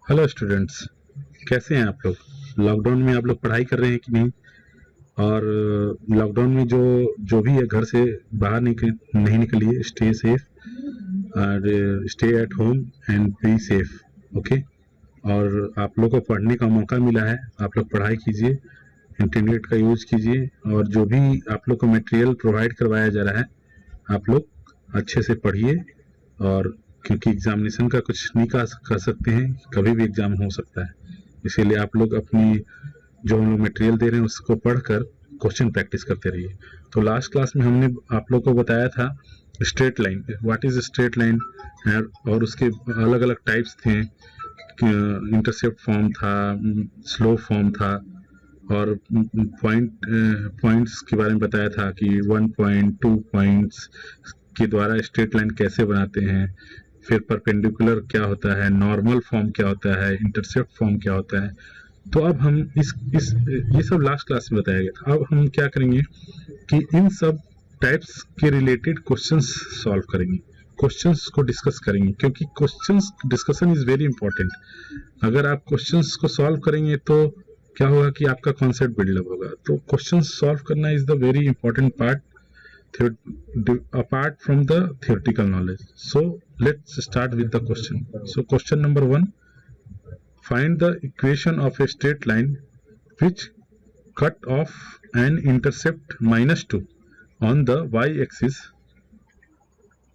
Hello students, कैसे हैं आप लोग? लॉकडाउन में आप लोग पढ़ाई कर रहे हैं कि नहीं? और लॉकडाउन में जो जो भी है घर से बाहर नहीं निकलिए, स्टे सेफ और stay at home and be safe. Okay. और आप लोग को पढ़ने का मौका मिला है, आप लोग पढ़ाई कीजिए, इंटरनेट का यूज कीजिए और जो भी आप लोग को मटेरियल प्रोवाइड करवाया जा रहा है आप लोग अच्छे से पढ़िए। और क्योंकि एग्जामिनेशन का कुछ नहीं कर सकते हैं, कभी भी एग्जाम हो सकता है, इसीलिए आप लोग अपनी जो हम लोग मटेरियल दे रहे हैं उसको पढ़कर क्वेश्चन प्रैक्टिस करते रहिए। तो लास्ट क्लास में हमने आप लोग को बताया था straight line, what is straight line, और उसके अलग अलग टाइप्स थे। इंटरसेप्ट फॉर्म था, स्लो फॉर्म था, और पॉइंट्स के बारे में बताया था कि 1 पॉइंट 2 पॉइंट्स के द्वारा स्ट्रेट लाइन कैसे बनाते हैं, फिर परपेंडिकुलर क्या होता है, नॉर्मल फॉर्म क्या होता है, इंटरसेप्ट फॉर्म क्या होता है। तो अब हम इस ये सब लास्ट क्लास में बताया गया था। अब हम क्या करेंगे कि इन सब टाइप्स के रिलेटेड क्वेश्चंस सॉल्व करेंगे, क्वेश्चंस को डिस्कस करेंगे, क्योंकि questions discussion is very important. अगर आप क्वेश्चंस को सॉल्व करेंगे तो क्या होगा कि आपका कॉन्सेप्ट बिल्डअप होगा। तो क्वेश्चंस सॉल्व करना is the very important part apart from the theoretical knowledge. So let's start with the question. So question number 1, find the equation of a straight line which cut off an intercept -2 on the y-axis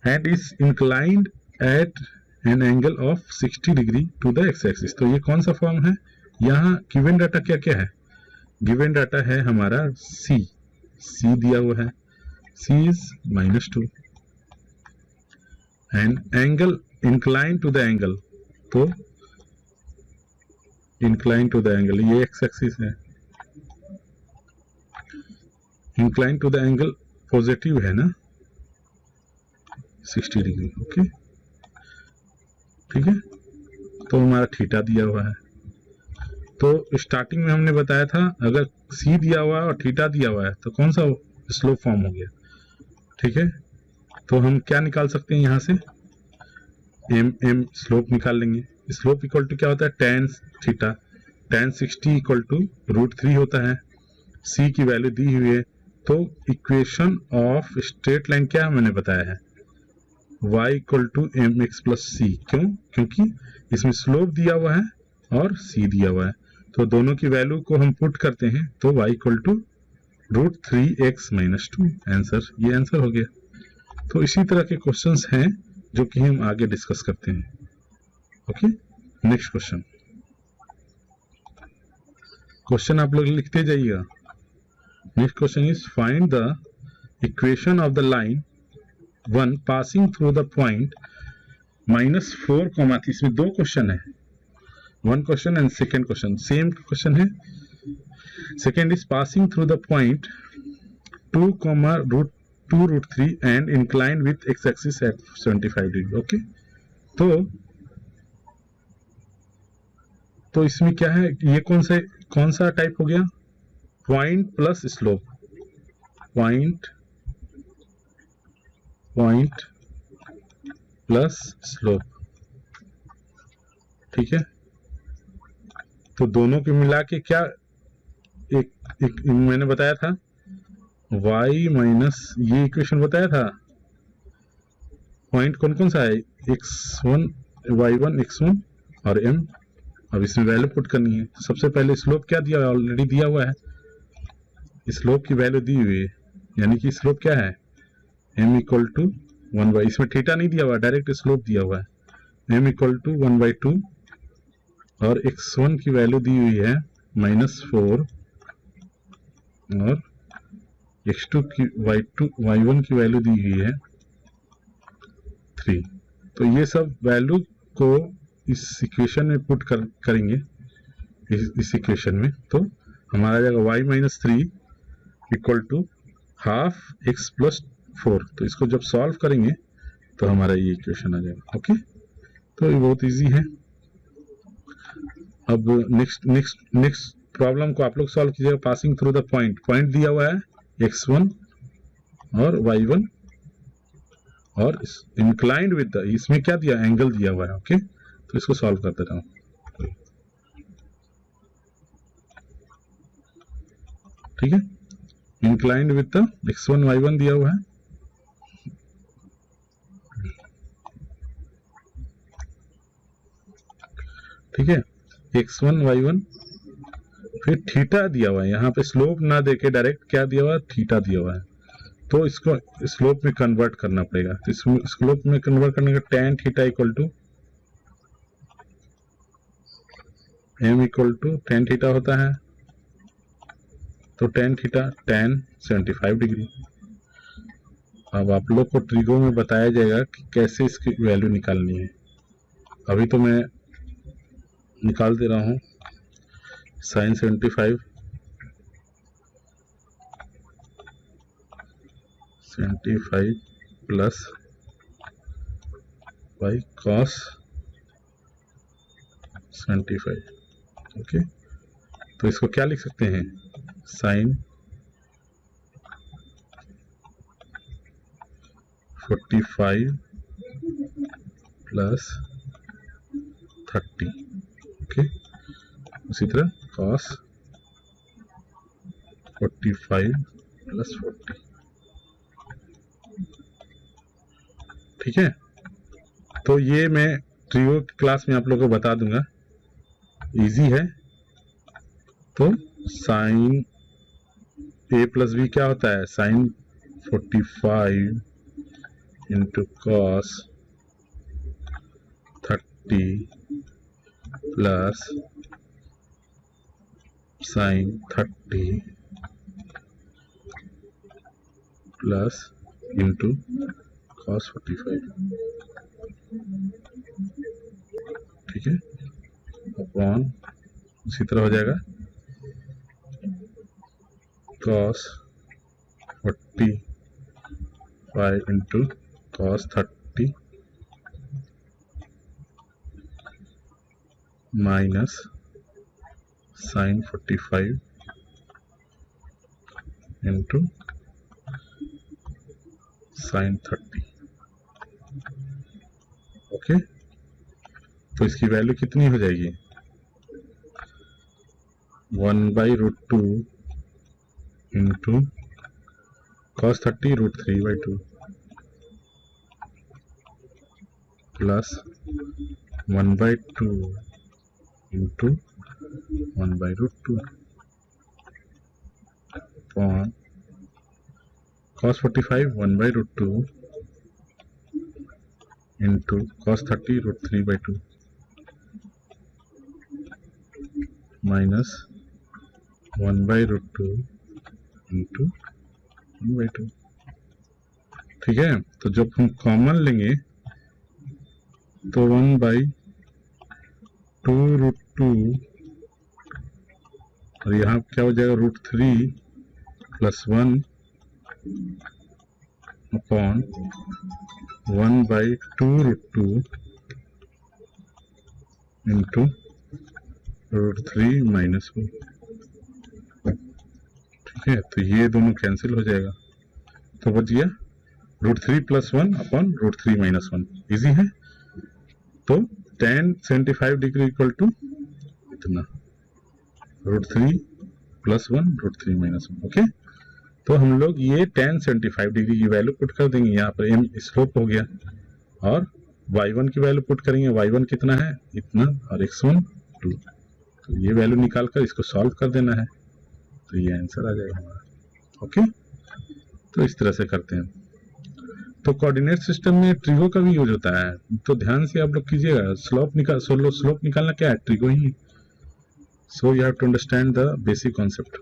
and is inclined at an angle of 60 degree to the x-axis. तो ये कौन सा form है? यहाँ given data क्या क्या है? Given data है हमारा c दिया हुआ है, c is -2 and angle inclined to the angle, तो inclined to the angle ये x एक्सिस है, inclined to the angle positive है ना, 60 डिग्री। ओके, ठीक है। तो हमारा थीटा दिया हुआ है। तो स्टार्टिंग में हमने बताया था अगर c दिया हुआ है और थीटा दिया हुआ है तो कौन सा स्लोप फॉर्म हो गया, ठीक है। तो हम क्या निकाल सकते हैं यहाँ से, m स्लोप निकाल लेंगे। स्लोप इक्वल टू क्या होता है, tan theta, tan 60 equal to √3 होता है। c की वैल्यू दी हुई है, तो इक्वेशन ऑफ स्ट्रेट लाइन क्या मैंने बताया है, y equal to mx plus c। क्यों? क्योंकि इसमें स्लोप दिया हुआ है और c दिया हुआ है, तो दोनों की वैल्यू को हम पुट करते हैं तो y equal to √3x - 2 answer, ये आंसर हो गया। तो इसी तरह के क्वेश्चंस हैं जो कि हम आगे डिस्कस करते हैं। Okay, next question. क्वेश्चन आप लोग लिखते जाइएगा। Next question is find the equation of the line 1 passing through the point -4, इसमें दो क्वेश्चन है, one question and second question, same question है। Second is passing through the point 2, √2√3 and inclined with x-axis at 75 degree. Okay, तो इसमें क्या है, ये कौन सा टाइप हो गया, point plus slope, point plus slope, ठीक है। तो दोनों के मिला के क्या एक मैंने बताया था y माइनस, ये इक्वेशन बताया था, पॉइंट कौन सा है, x1 y1 x1 और m। अब इसमें वैल्यू पुट करनी है। तो सबसे पहले स्लोप क्या दिया हुआ है, ऑलरेडी दिया हुआ है, स्लोप की वैल्यू दी हुई है, यानी कि स्लोप क्या है, m इक्वल टू 1/, इसमें थीटा नहीं दिया हुआ, डायरेक्ट स्लोप दिया हुआ है, m इक्वल टू 1/2 और x1 की वैल्यू दी हुई है -4 और x2 की y1 की वैल्यू दी हुई है 3। तो ये सब वैल्यू को इस इक्वेशन में पुट करेंगे, इस इक्वेशन में, तो हमारा आ जाएगा y - 3 equal to half x plus 4। तो इसको जब सॉल्व करेंगे तो हमारा ये इक्वेशन आ जाएगा। ओके, तो ये बहुत इजी है। अब नेक्स्ट प्रॉब्लम को आप लोग सॉल्व कीजिएगा। पासिंग थ्रू द पॉइंट दिया हुआ है x1 और y1 और इंक्लाइंड विद द, इसमें क्या दिया, एंगल दिया हुआ है। ओके, तो इसको सॉल्व करते रहूं। ठीक है, inclined with the x1 y1 दिया हुआ है, ठीक है, x1 y1, फिर थीटा दिया हुआ है, यहाँ पे स्लोप ना देके डायरेक्ट क्या दिया हुआ है, थीटा दिया हुआ है, तो इसको स्लोप में कन्वर्ट करना पड़ेगा। तो इसमें स्लोप में कन्वर्ट करने का tan theta equal to m equal to tan theta होता है, तो tan थीटा tan 75 डिग्री। अब आप लोग को ट्रिगो में बताया जाएगा कि कैसे इसकी वैल्यू निकालनी है। अभी तो मैं निकाल दे रहा हूँ sin 75 plus by cos 75। Okay, तो इसको क्या लिख सकते हैं, sin 45 प्लस 30। ओके, उसी तरह cos 45 प्लस 40। ठीक है, तो ये मैं ट्रिगो क्लास में आप लोगों को बता दूंगा, इजी है। तो साइन ए प्लस बी क्या होता है, sine 45 into cos 30 plus sine 30 plus into cos 45। ठीक है, अपॉन उसी तरह हो जाएगा cos 45 into cos 30 minus sine 45 into sine 30। Okay, तो इसकी वैल्यू कितनी हो जाएगी, 1/√2 into cos 30 √3/2 plus 1/2 into 1/√2 upon cos 45 1/√2 into cos 30 √3/2 minus 1/√2 into 1/2। ठीक है, तो जब हम कॉमन लेंगे तो 1/2√2 और यहाँ क्या हो जाएगा √3 प्लस 1 अपॉन 1/2√2 इंटू √3 माइनस 1। ठीक है, तो ये दोनों कैंसिल हो जाएगा, तो बच गया √3 प्लस 1 अपॉन √3 माइनस 1। इजी है, तो tan 75 डिग्री इक्वल टू इतना √3 प्लस 1 √3 माइनस 1। ओके, तो हम लोग ये tan 75 डिग्री की वैल्यू पुट कर देंगे, यहाँ पर m स्लोप हो गया, और y1 की वैल्यू पुट करेंगे, y1 कितना है इतना, और x1 2। तो ये वैल्यू निकाल कर इसको सॉल्व कर देना है, तो ये आंसर आ जाएगा हमारा। ओके, तो इस तरह से करते हैं। तो कोऑर्डिनेट सिस्टम में ट्रिगो का भी यूज होता है, तो ध्यान से आप लोग कीजिएगा। स्लोप निकालना क्या है, ट्रिगो ही। So you have to understand the basic concept.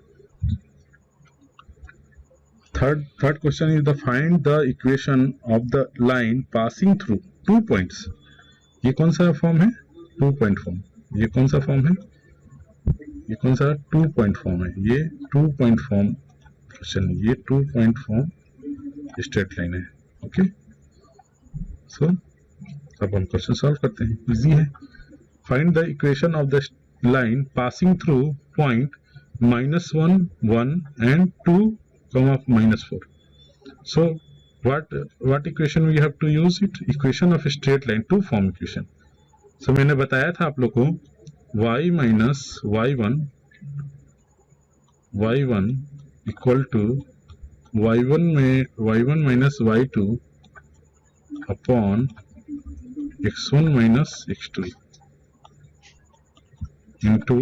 Third question is the find the equation of the line passing through 2 points. ये कौन सा फॉर्म है, 2 पॉइंट फॉर्म। ये कौन सा फॉर्म है, ये कौन सा 2 पॉइंट फॉर्म है, ये 2 पॉइंट फॉर्म क्वेश्चन, ये 2 पॉइंट फॉर्म स्ट्रेट लाइन है। ओके, सो अब हम क्वेश्चन सॉल्व करते हैं, इजी है। Find the equation of the line passing through point -1 1 and 2, -4। So what equation we have to use it, equation of straight line, 2 form equation। सो मैंने बताया था आप लोग को y - y1 equal to y1 minus y2 upon x1 minus x2 into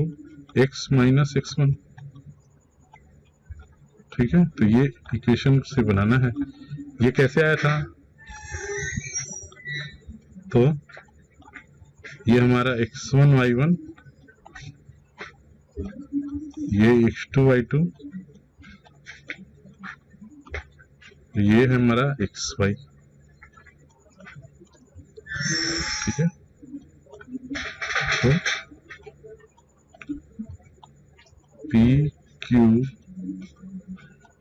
x minus x1। ठीक है, तो ये इक्वेशन से बनाना है। ये कैसे आया था? तो ये हमारा x1 y1, ये x2 y2, ये है हमारा xy। ठीक है, तो p q,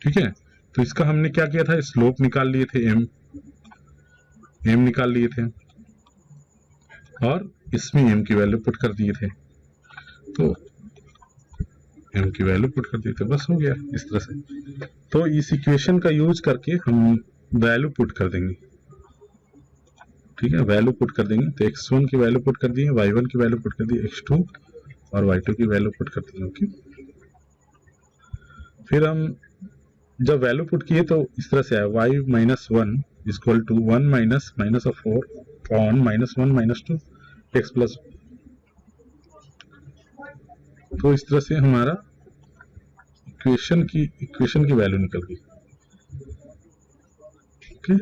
ठीक है, तो इसका हमने क्या किया था, स्लोप निकाल लिए थे, m निकाल लिए थे और इसमें m की वैल्यू पुट कर दिए थे, तो m की वैल्यू पुट कर दिए थे, बस हो गया इस तरह से। तो इस इक्वेशन का यूज करके हम वैल्यू पुट कर देंगे। ठीक है, वैल्यू पुट कर देंगे, तो x1 की वैल्यू पुट कर दी है, y1 की वैल्यू पुट कर दी, x2 और y2 की वैल्यू पुट कर दी। ओके, फिर हम जब वैल्यू पुट किए तो इस तरह से आया, y minus 1 equal to 1 minus minus of 4 on minus 1 minus 2 x plus. तो इस तरह से हमारा इक्वेशन की वैल्यू निकल गई। ओके,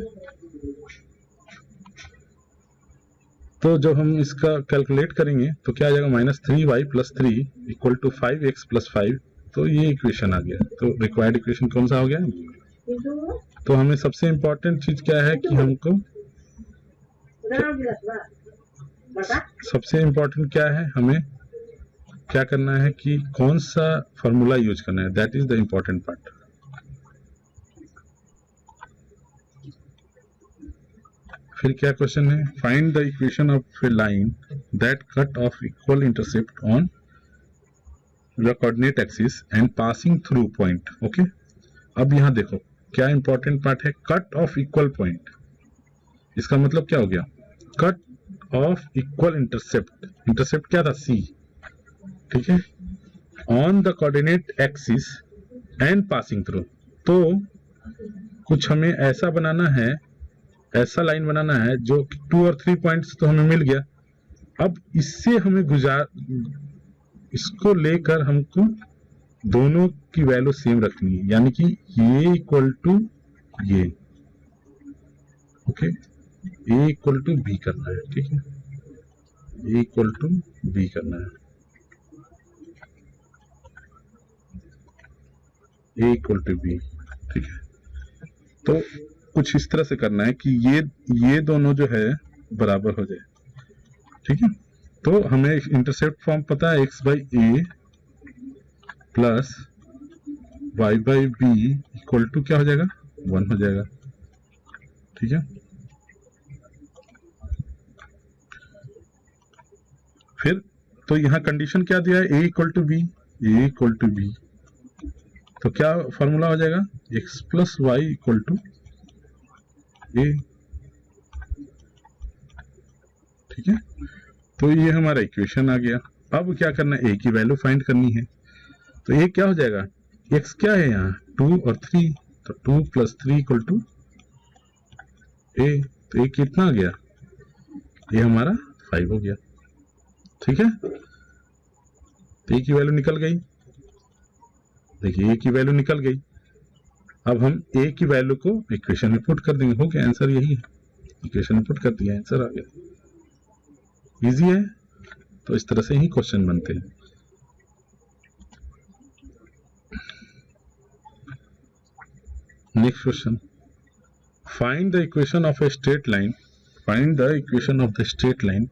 तो जब हम इसका कैलकुलेट करेंगे तो क्या आ जाएगा, minus 3y plus 3 equal to 5x plus 5। तो ये इक्वेशन आ गया। तो रिक्वायर्ड इक्वेशन कौन सा हो गया? तो हमें सबसे इंपॉर्टेंट चीज क्या है कि हमको सबसे इंपॉर्टेंट क्या है, हमें क्या करना है कि कौन सा फॉर्मूला यूज करना है, that is the important part. फिर क्या क्वेश्चन है, find the equation of A line that cut off equal intercept on the coordinate axis and passing through point. Okay, अब यहां देखो क्या इंपॉर्टेंट पार्ट है, कट ऑफ इक्वल पॉइंट। इसका मतलब क्या हो गया, cut off equal intercept. Intercept क्या था, C। ठीक है, on the coordinate axis and passing through. तो कुछ हमें ऐसा बनाना है, ऐसा लाइन बनाना है जो 2 और 3 पॉइंट्स तो हमें मिल गया। अब इससे हमें इसको लेकर हमको दोनों की वैल्यू सेम रखनी है, यानी कि ये इक्वल टू ये। Okay, A equal to B करना है। ठीक है, ए इक्वल टू बी करना है, ए इक्वल टू बी। ठीक है, तो कुछ इस तरह से करना है कि ये दोनों जो है बराबर हो जाए। ठीक है, तो हमें इंटरसेप्ट फॉर्म पता है, x by A plus y by B equal to क्या हो जाएगा, 1 हो जाएगा। ठीक है, फिर तो यहाँ कंडीशन क्या दिया है, a equal to B, A equal to B, तो क्या फॉर्मूला हो जाएगा, x plus Y equal to A. ठीक है, तो ये हमारा इक्वेशन आ गया। अब क्या करना है, ए की वैल्यू फाइंड करनी है। तो ए क्या हो जाएगा, x क्या है यहाँ 2 और 3, तो 2 प्लस 3 इक्वल टू ए। तो ए कितना आ गया, ये हमारा 5 हो गया। ठीक है, तो ए की वैल्यू निकल गई। देखिए ए की वैल्यू निकल गई। अब हम ए की वैल्यू को इक्वेशन में पुट कर देंगे, हो गया, आंसर यही है, इक्वेशन में पुट कर दिया, आंसर आ गया। इजी है, तो इस तरह से ही क्वेश्चन बनते हैं। Next question, find the equation of a straight line, find the equation of the straight line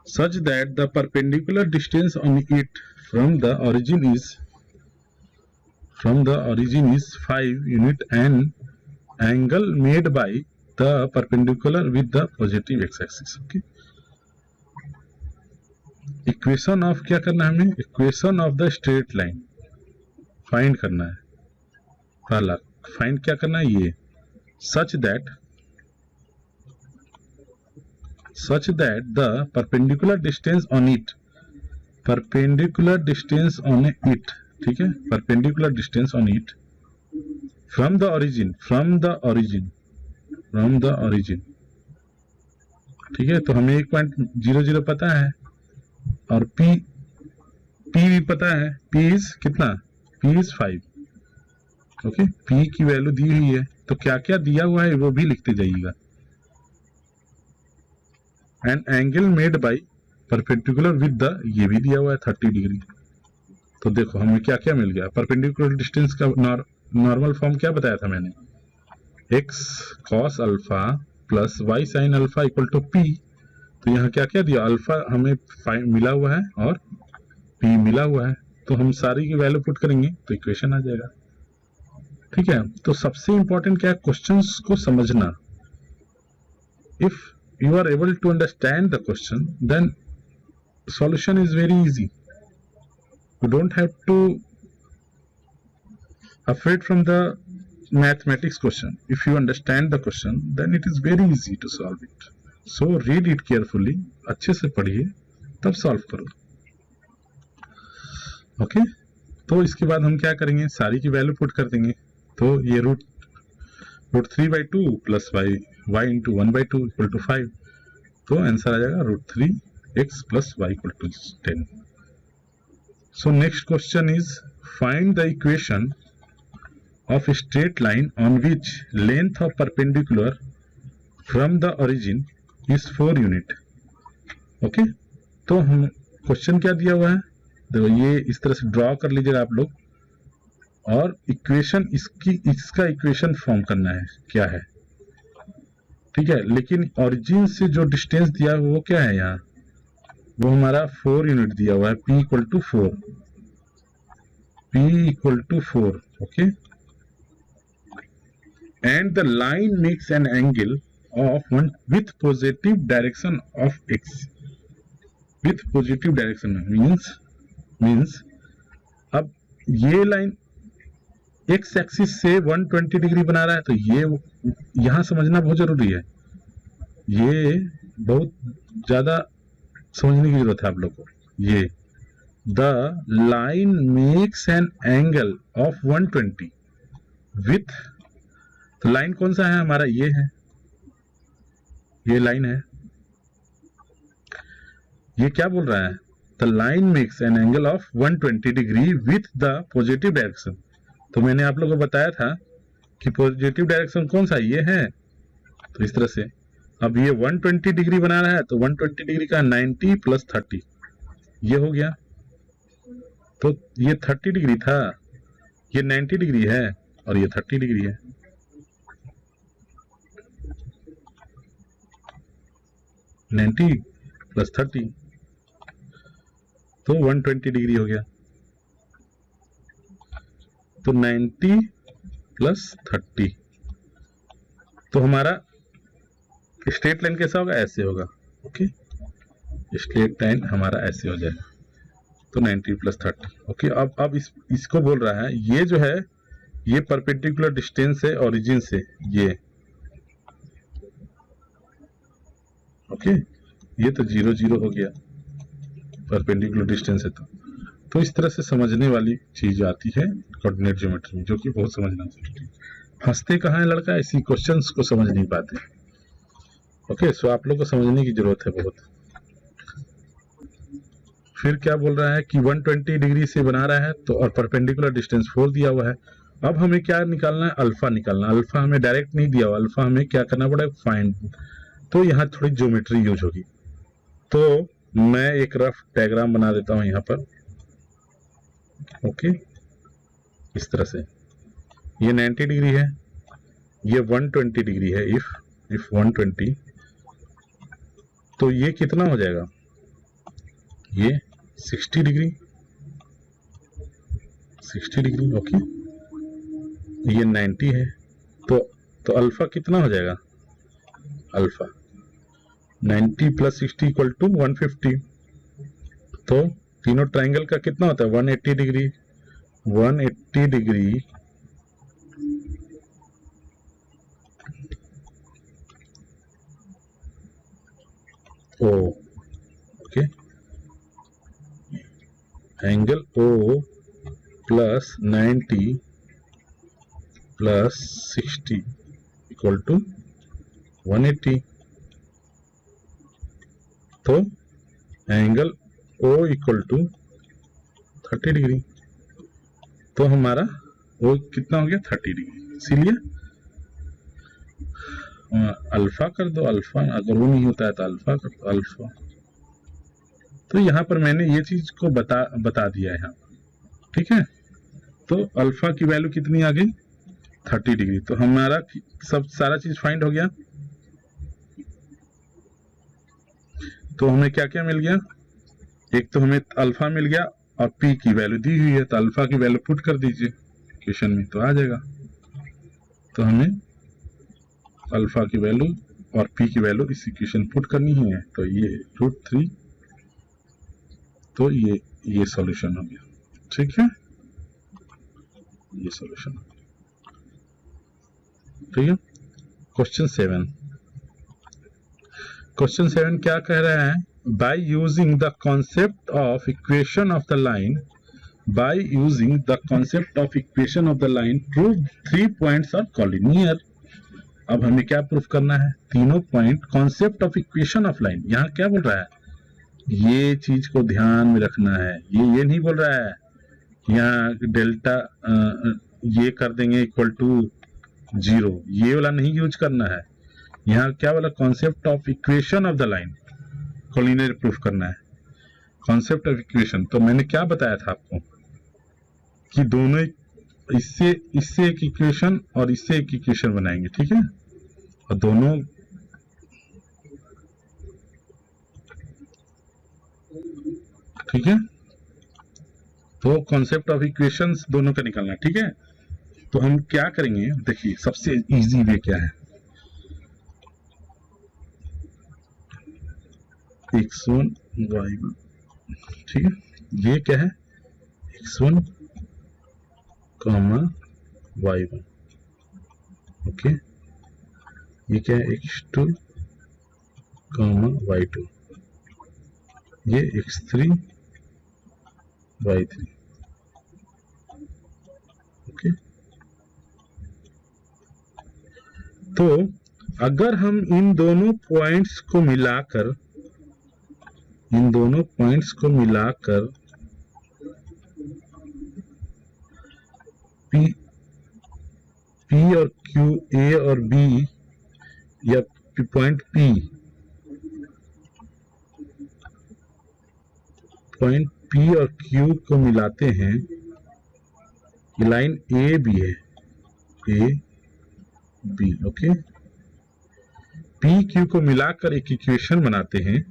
such that the perpendicular distance on it from the origin is 5 unit and angle made by the perpendicular with the positive x-axis. Okay, equation of क्या करना है हमें, equation of the straight line find करना है। पहला find क्या करना है, ये such that the perpendicular distance on it, ठीक है, perpendicular distance on it from the origin, from the origin, from the origin, ठीक है। तो हमें 1.00 पता है और P भी पता है। P इज कितना, P इज 5, ओके। P की वैल्यू दी हुई है, तो क्या क्या दिया हुआ है वो भी लिखते जाइएगा। And angle made by perpendicular with the, ये भी दिया हुआ है 30 डिग्री। तो देखो हमें क्या क्या मिल गया। परपेंडिकुलर डिस्टेंस का नॉर्मल फॉर्म क्या बताया था मैंने, x cos alpha plus y sin alpha equal to p। तो यहाँ क्या क्या दिया, अल्फा हमें मिला हुआ है और p मिला हुआ है, तो हम सारी की वैल्यू पुट करेंगे तो इक्वेशन आ जाएगा, ठीक है। तो सबसे इंपॉर्टेंट क्या है, क्वेश्चंस को समझना। If you are able to understand the question, then solution is very easy. You don't have to afraid from the mathematics question. If you understand the question, then it is very easy to solve it. So read it carefully, अच्छे से पढ़िए तब solve करो, okay. तो इसके बाद हम क्या करेंगे, सारी की वैल्यू पुट कर देंगे। तो ये root 3/2 plus y into 1/2 equal to 5, तो आंसर आ जाएगा √3x plus y equal to 10। So next question is find the equation of straight line on which length of perpendicular from the origin is 4 unit, okay. तो हम question क्या दिया हुआ है, देखो ये इस तरह से ड्रॉ कर लीजिएगा आप लोग, और इक्वेशन इसका इक्वेशन फॉर्म करना है क्या है, ठीक है। लेकिन ओरिजिन से जो डिस्टेंस दिया है वो क्या है, यहाँ वो हमारा 4 यूनिट दिया हुआ है, p equal to 4, p equal to 4, okay. And the line makes an angle of 1 with positive direction of x, with positive direction means अब ये लाइन x एक्सिस से 120 डिग्री बना रहा है, तो ये यहां समझना बहुत जरूरी है, ये बहुत ज्यादा समझने की जरूरत है आप लोग को। ये the line makes an angle of 120 with, तो लाइन कौन सा है हमारा, ये है, ये लाइन है। ये क्या बोल रहा है, the line makes an angle of 120 degree with the positive direction. तो मैंने आप लोगों को बताया था कि पॉजिटिव डायरेक्शन कौन सा, ये है। तो इस तरह से अब ये 120 डिग्री बना रहा है, तो 120 डिग्री का 90 प्लस 30 ये हो गया। तो ये 30 डिग्री था, ये 90 डिग्री है और ये 30 डिग्री है। नाइन्टी प्लस 30 तो 120 डिग्री हो गया। तो 90 प्लस 30, तो हमारा स्ट्रेट लाइन कैसा होगा, ऐसे होगा, ओके। स्ट्रेट लाइन हमारा ऐसे हो जाएगा, तो 90 प्लस 30, ओके। अब इसको बोल रहा है, ये जो है ये परपेंडिकुलर डिस्टेंस है ओरिजिन से, ये ओके। ये तो 0 0 हो गया परपेंडिकुलर डिस्टेंस है, तो इस तरह से समझने वाली चीज आती है कोऑर्डिनेट ज्योमेट्री में, जो कि बहुत समझना चाहिए। हंसते कहाँ है लड़का, इसी क्वेश्चंस को समझ नहीं पाते, ओके। सो आप लोग को समझने की जरूरत है बहुत। फिर क्या बोल रहा है कि 120 डिग्री से बना रहा है, तो और परपेंडिकुलर डिस्टेंस 4 दिया हुआ है। अब हमें क्या निकालना है, अल्फा निकालना। अल्फा हमें डायरेक्ट नहीं दिया हुआ, अल्फा हमें क्या करना पड़ेगा, फाइंड। तो यहाँ थोड़ी ज्योमेट्री यूज होगी, तो मैं एक रफ डायग्राम बना देता हूं यहाँ पर, ओके। इस तरह से ये 90 डिग्री है, ये 120 डिग्री है। इफ 120, तो ये कितना हो जाएगा, ये 60 डिग्री, 60 डिग्री, ओके। ये 90 है, तो अल्फा कितना हो जाएगा, अल्फा 90 प्लस 60 इक्वल टू 150। तो तीनों ट्राइंगल का कितना होता है, 180 degree, 180 degree O, okay. Angle O plus 90 plus 60 equal to 180। तो angle O equal to 30 degree. तो हमारा O कितना हो गया 30 डिग्री। इसीलिए अल्फा कर दो, अल्फा अगर वो नहीं होता है तो अल्फा कर दो, अल्फा। तो यहाँ पर मैंने ये चीज को बता दिया है यहाँ पर, ठीक है। तो अल्फा की वैल्यू कितनी आ गई 30 डिग्री। तो हमारा सब सारा चीज फाइंड हो गया। तो हमें क्या क्या मिल गया, एक तो हमें अल्फा मिल गया और पी की वैल्यू दी हुई है, तो अल्फा की वैल्यू पुट कर दीजिए इक्वेशन में तो आ जाएगा। तो हमें अल्फा की वैल्यू और पी की वैल्यू इस इक्वेशन पुट करनी है। तो ये √3, तो ये सॉल्यूशन हो गया, ठीक है। ये सॉल्यूशन, ठीक है। क्वेश्चन 7 क्या कह रहा है, by using the concept of equation of the line, by using the concept of equation of the line prove 3 points are collinear. अब हमें क्या प्रूफ करना है, तीनों point concept of equation of line. यहाँ क्या बोल रहा है, ये चीज को ध्यान में रखना है। ये नहीं बोल रहा है यहाँ डेल्टा ये कर देंगे इक्वल टू 0, ये वाला नहीं यूज करना है। यहाँ क्या वाला, concept of equation of the line collinear proof करना है, कॉन्सेप्ट ऑफ इक्वेशन। तो मैंने क्या बताया था आपको कि दोनों इससे एक इक्वेशन और इससे एक इक्वेशन बनाएंगे, ठीक है। और दोनों ठीक है, तो कॉन्सेप्ट ऑफ इक्वेशंस दोनों का निकालना है, ठीक है। तो हम क्या करेंगे, देखिए सबसे इजी वे क्या है, x1 y1, ठीक है। ये क्या है, x1 y1, ओके। ये क्या है, x2 y2, ये x3 y3, ओके। तो अगर हम इन दोनों पॉइंट्स को मिलाकर P और Q, A और B, या पॉइंट P और Q को मिलाते हैं, ये लाइन A B है, A B, okay. P Q को मिलाकर एक इक्वेशन बनाते हैं,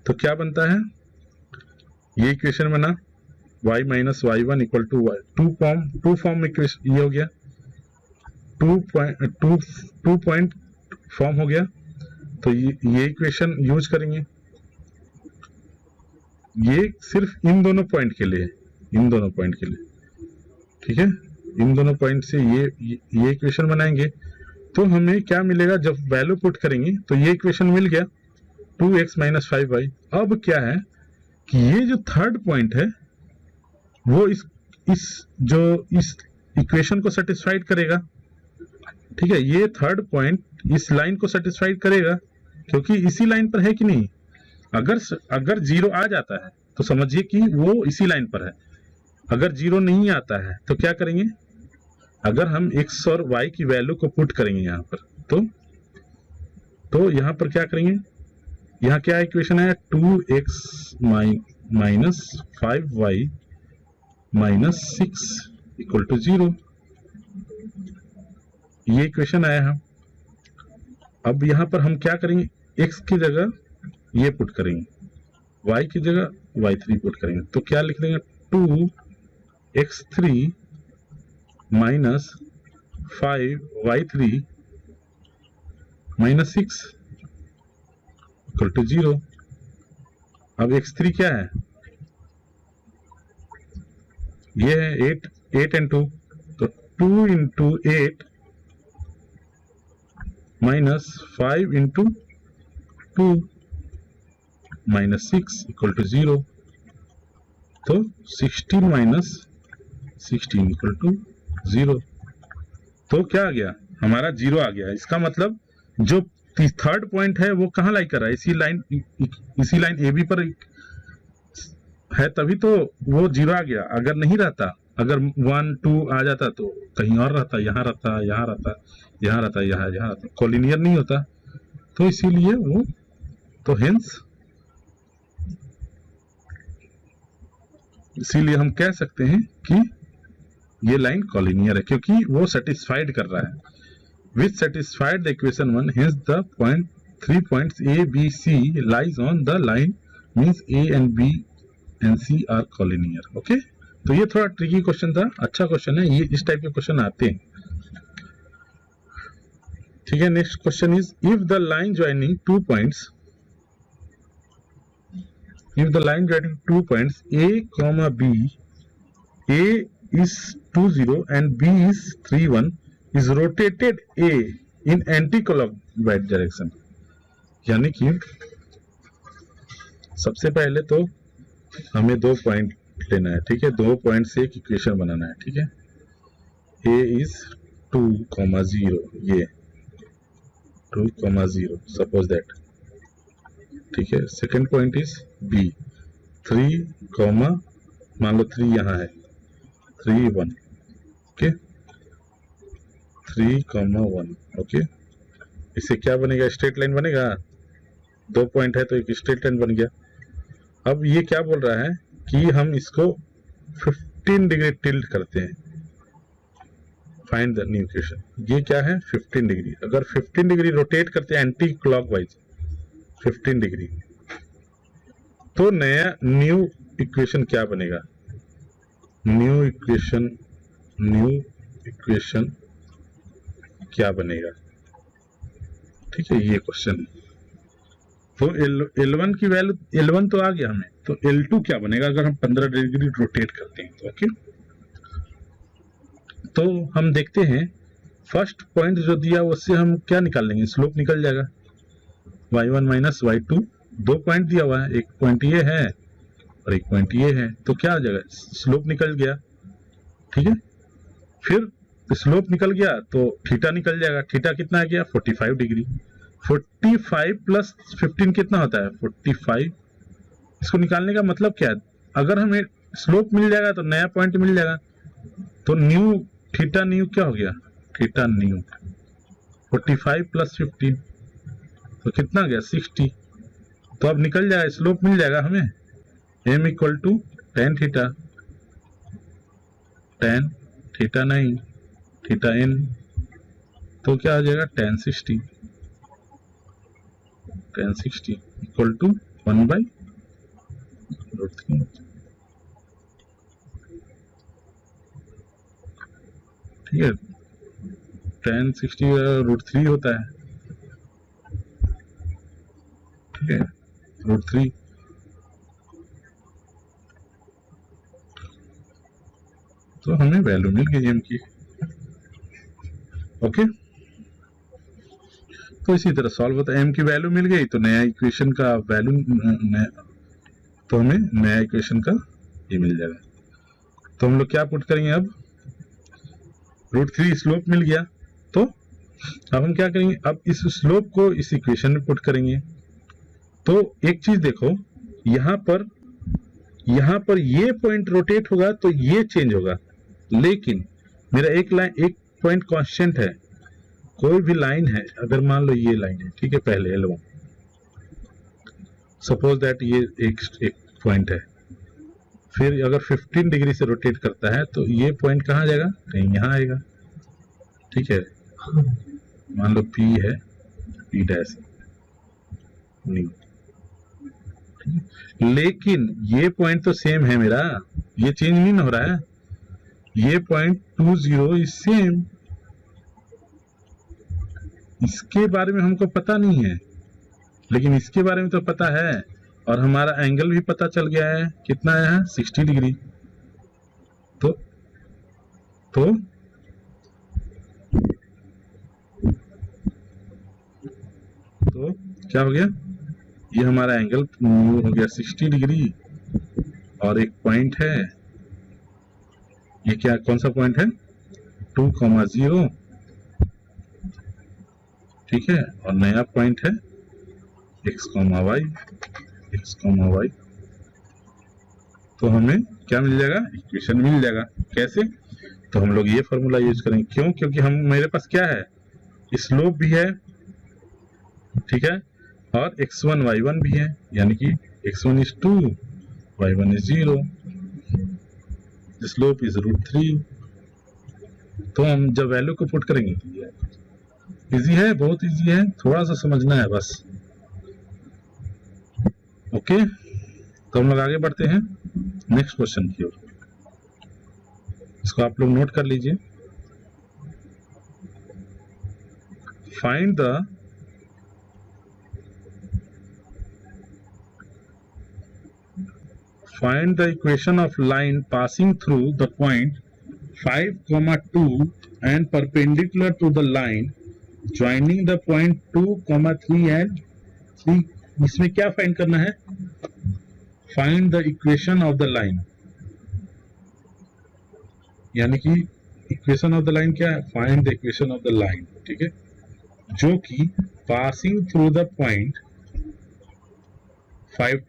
तो क्या बनता है, ये इक्वेशन बना y minus y1 equal to two form में इक्वेशन, ये हो गया टू पॉइंट फॉर्म हो गया। तो ये इक्वेशन यूज करेंगे, ये सिर्फ इन दोनों पॉइंट के लिए, ठीक है। इन दोनों पॉइंट से ये इक्वेशन बनाएंगे। तो हमें क्या मिलेगा, जब वैल्यू पुट करेंगे तो ये इक्वेशन मिल गया 2x माइनस 5y। अब क्या है कि ये जो थर्ड पॉइंट है वो इस इक्वेशन को सेटिस्फाइड करेगा, ठीक है। ये थर्ड पॉइंट इस लाइन को सेटिस्फाइड करेगा, क्योंकि इसी लाइन पर है कि नहीं। अगर 0 आ जाता है तो समझिए कि वो इसी लाइन पर है। अगर 0 नहीं आता है तो क्या करेंगे, अगर हम x और y की वैल्यू को पुट करेंगे यहाँ पर, तो यहाँ पर क्या करेंगे, यहाँ क्या इक्वेशन है, 2x minus 5y minus 6 equal to 0, ये इक्वेशन आया है। अब यहाँ पर हम क्या करेंगे, x की जगह ये पुट करेंगे, y की जगह y3 पुट करेंगे। तो क्या लिख देंगे, 2x3 minus 5y3 minus 6 equal to 0। अब x3 क्या है, ये है 8 and 2, तो 2 into 8 minus 5 into 2 minus 6 equal to 0। तो 16 माइनस 16 इक्वल टू 0। तो क्या आ गया, हमारा 0 आ गया। इसका मतलब जो थर्ड पॉइंट है वो कहाँ लाई कर रहा है, इसी लाइन AB पर है, तभी तो वो 0 आ गया। अगर नहीं रहता, अगर 1 2 आ जाता तो कहीं और रहता, यहाँ रहता, यहाँ रहता, यहाँ रहता, यहाँ रहता, कोलिनियर नहीं होता। तो इसीलिए वो, तो हेंस इसीलिए हम कह सकते हैं कि ये लाइन कॉलिनियर है, क्योंकि वो सेटिस्फाइड कर रहा है। Which satisfied the equation 1, hence the point 3 points A B C lies on the line, means A and B and C are collinear. Okay, तो ये थोड़ा ट्रिकी क्वेश्चन था, अच्छा क्वेश्चन है, ये इस टाइप के क्वेश्चन आते हैं। ठीक है, next question is if the line joining 2 points, if the line joining 2 points A comma B, A is 2 0 and B is 3 1, is rotated A in anti-clockwise direction, यानी कि सबसे पहले तो हमें 2 पॉइंट लेना है। ठीक है, 2 पॉइंट से एक इक्वेशन बनाना है। ठीक है, A is 2 0, ये 2 0, सपोज दैट। ठीक है, सेकेंड पॉइंट इज B 3, मान लो 3 यहाँ है, 3 1, ओके, 3 1, ओके। इससे क्या बनेगा, स्ट्रेट लाइन बनेगा, 2 पॉइंट है तो एक स्ट्रेट लाइन बन गया। अब ये क्या बोल रहा है कि हम इसको 15 डिग्री टिल्ट करते हैं, फाइंड द न्यू इक्वेशन। ये क्या है, 15 डिग्री। अगर 15 डिग्री रोटेट करते हैं एंटी क्लॉकवाइज 15 डिग्री, तो नया न्यू इक्वेशन क्या बनेगा, न्यू इक्वेशन क्या बनेगा। ठीक है, ये क्वेश्चन है। तो L1 की वैल्यू, L1 तो आ गया हमें, तो L2 क्या बनेगा अगर हम 15 डिग्री रोटेट करते हैं तो। ओके, तो हम देखते हैं फर्स्ट पॉइंट जो दिया उससे हम क्या निकाल लेंगे, स्लोप निकल जाएगा, y1 माइनस y2। 2 पॉइंट दिया हुआ है, एक पॉइंट ये है और एक पॉइंट ये है, तो क्या आ जाएगा, स्लोप निकल गया। ठीक है, फिर स्लोप निकल गया तो थीटा निकल जाएगा। थीटा कितना आ गया, 45 डिग्री। 45 प्लस 15 कितना होता है, 45। इसको निकालने का मतलब क्या है, अगर हमें स्लोप मिल जाएगा तो नया पॉइंट मिल जाएगा, तो न्यू थीटा न्यू क्या हो गया, थीटा न्यू 45 प्लस 15 तो कितना गया, 60। तो अब निकल जाएगा, स्लोप मिल जाएगा हमें, m equal to tan theta, tan theta नहीं, थीटा n, तो क्या आ जाएगा, tan 60 इक्वल टू 1/√3। ठीक है, tan 60 √3 होता है। ठीक है, √3। तो हमें वैल्यू मिल गई m की। ओके, तो इसी तरह सॉल्व होता है, m की वैल्यू मिल गई तो नया इक्वेशन का वैल्यू, तो हमें नया इक्वेशन का ये मिल जाएगा। तो हम लोग क्या पुट करेंगे, अब √3 स्लोप मिल गया, तो अब हम क्या करेंगे, अब इस स्लोप को इस इक्वेशन में पुट करेंगे। तो एक चीज देखो, यहाँ पर ये पॉइंट रोटेट होगा तो ये चेंज होगा, लेकिन मेरा एक पॉइंट कांस्टेंट है। कोई भी लाइन है, अगर मान लो ये लाइन है, ठीक है, पहले L1, सपोज दैट ये एक पॉइंट है, फिर अगर 15 डिग्री से रोटेट करता है तो ये पॉइंट कहाँ जाएगा, कहीं यहाँ आएगा। ठीक है, मान लो P है, P डैश नहीं, लेकिन ये पॉइंट तो सेम है मेरा, ये चेंज नहीं हो रहा है, ये पॉइंट 2 0 इज सेम। इसके बारे में हमको पता नहीं है, लेकिन इसके बारे में तो पता है, और हमारा एंगल भी पता चल गया है, कितना है, 60 डिग्री। तो क्या हो गया, ये हमारा एंगल हो गया 60 डिग्री, और एक पॉइंट है, ये क्या, कौन सा पॉइंट है, 2 0, ठीक है, और नया पॉइंट है x, y, x, y। तो हमें क्या मिल जाएगा, इक्वेशन मिल जाएगा। कैसे, तो हम लोग ये फॉर्मूला यूज करेंगे। क्यों, क्योंकि हम मेरे पास क्या है, स्लोप भी है, ठीक है, और x1 y1 भी है, यानी कि x1 is 2, y1 is 0, slope is √3। तो हम जब वैल्यू को पुट करेंगे, इजी है, बहुत इजी है, थोड़ा सा समझना है बस। ओके, तो हम लोग आगे बढ़ते हैं नेक्स्ट क्वेश्चन की ओर। इसको आप लोग नोट कर लीजिए। Find the equation of line passing through the point 5, 2 and perpendicular to the line joining the point 2, 3 and 3। इसमें क्या फाइंड करना है, find the equation of the line, यानी कि इक्वेशन ऑफ द लाइन क्या है, find the equation of the line, ठीक है, जो कि पासिंग थ्रू द पॉइंट 5,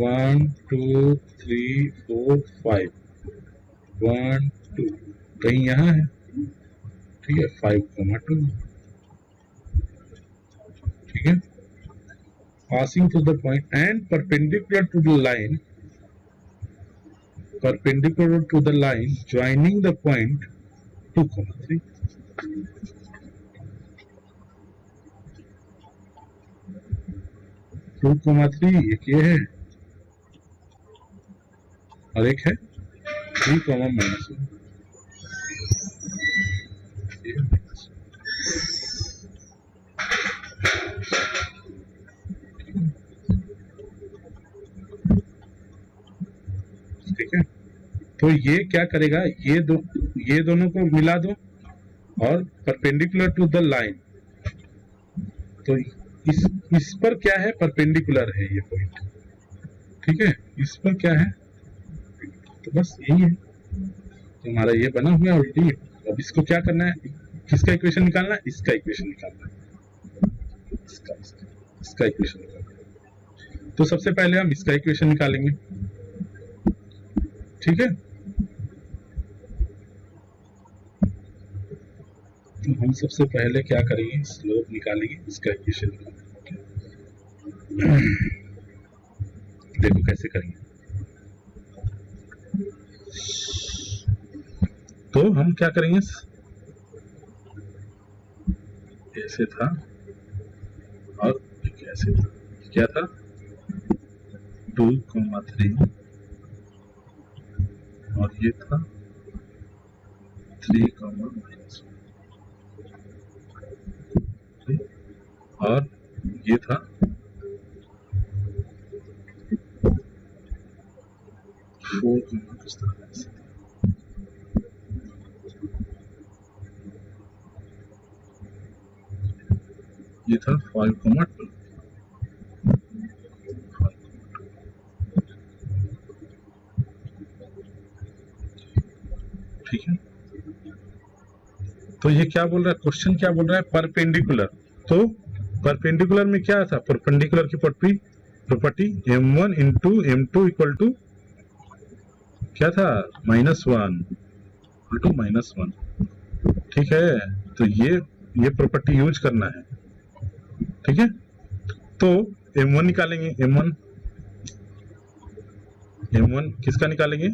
1, 2, 3, 4, 5, 1, 2 कहीं यहाँ है, ठीक है, 5, 2, ठीक है, passing through the point and perpendicular to the line joining the point 2, 3। 2, 3 एक ये है और एक है 3, -1। ठीक है, तो ये क्या करेगा, ये दोनों को मिला दो और परपेंडिकुलर टू द लाइन, तो इस पर क्या है, परपेंडिकुलर है ये पॉइंट, ठीक है, इस पर क्या है, तो बस यही है, तो हमारा ये बना हुआ है ऑलरेडी। अब इसको क्या करना है, किसका इक्वेशन निकालना है, इसका इक्वेशन निकालना है, इसका इक्वेशन निकालना है। तो सबसे पहले हम इसका इक्वेशन निकालेंगे, ठीक है, तो हम सबसे पहले क्या करेंगे, स्लोप निकालेंगे, इसका इक्वेशन निकालेंगे। देखो कैसे करेंगे, तो हम क्या करेंगे, ऐसे था और कैसे था, क्या था, 2, 3 और ये था 3, और ये था 4, ये था 5, 2। ठीक है, तो ये क्या बोल रहा है, क्वेश्चन क्या बोल रहा है, परपेंडिकुलर। तो परपेंडिकुलर में क्या था, परपेंडिकुलर की property m1 into m2 equal to क्या था, -1 इंटू -1। ठीक है, तो ये प्रॉपर्टी यूज करना है, ठीक है। तो m1 निकालेंगे, m1 किसका निकालेंगे,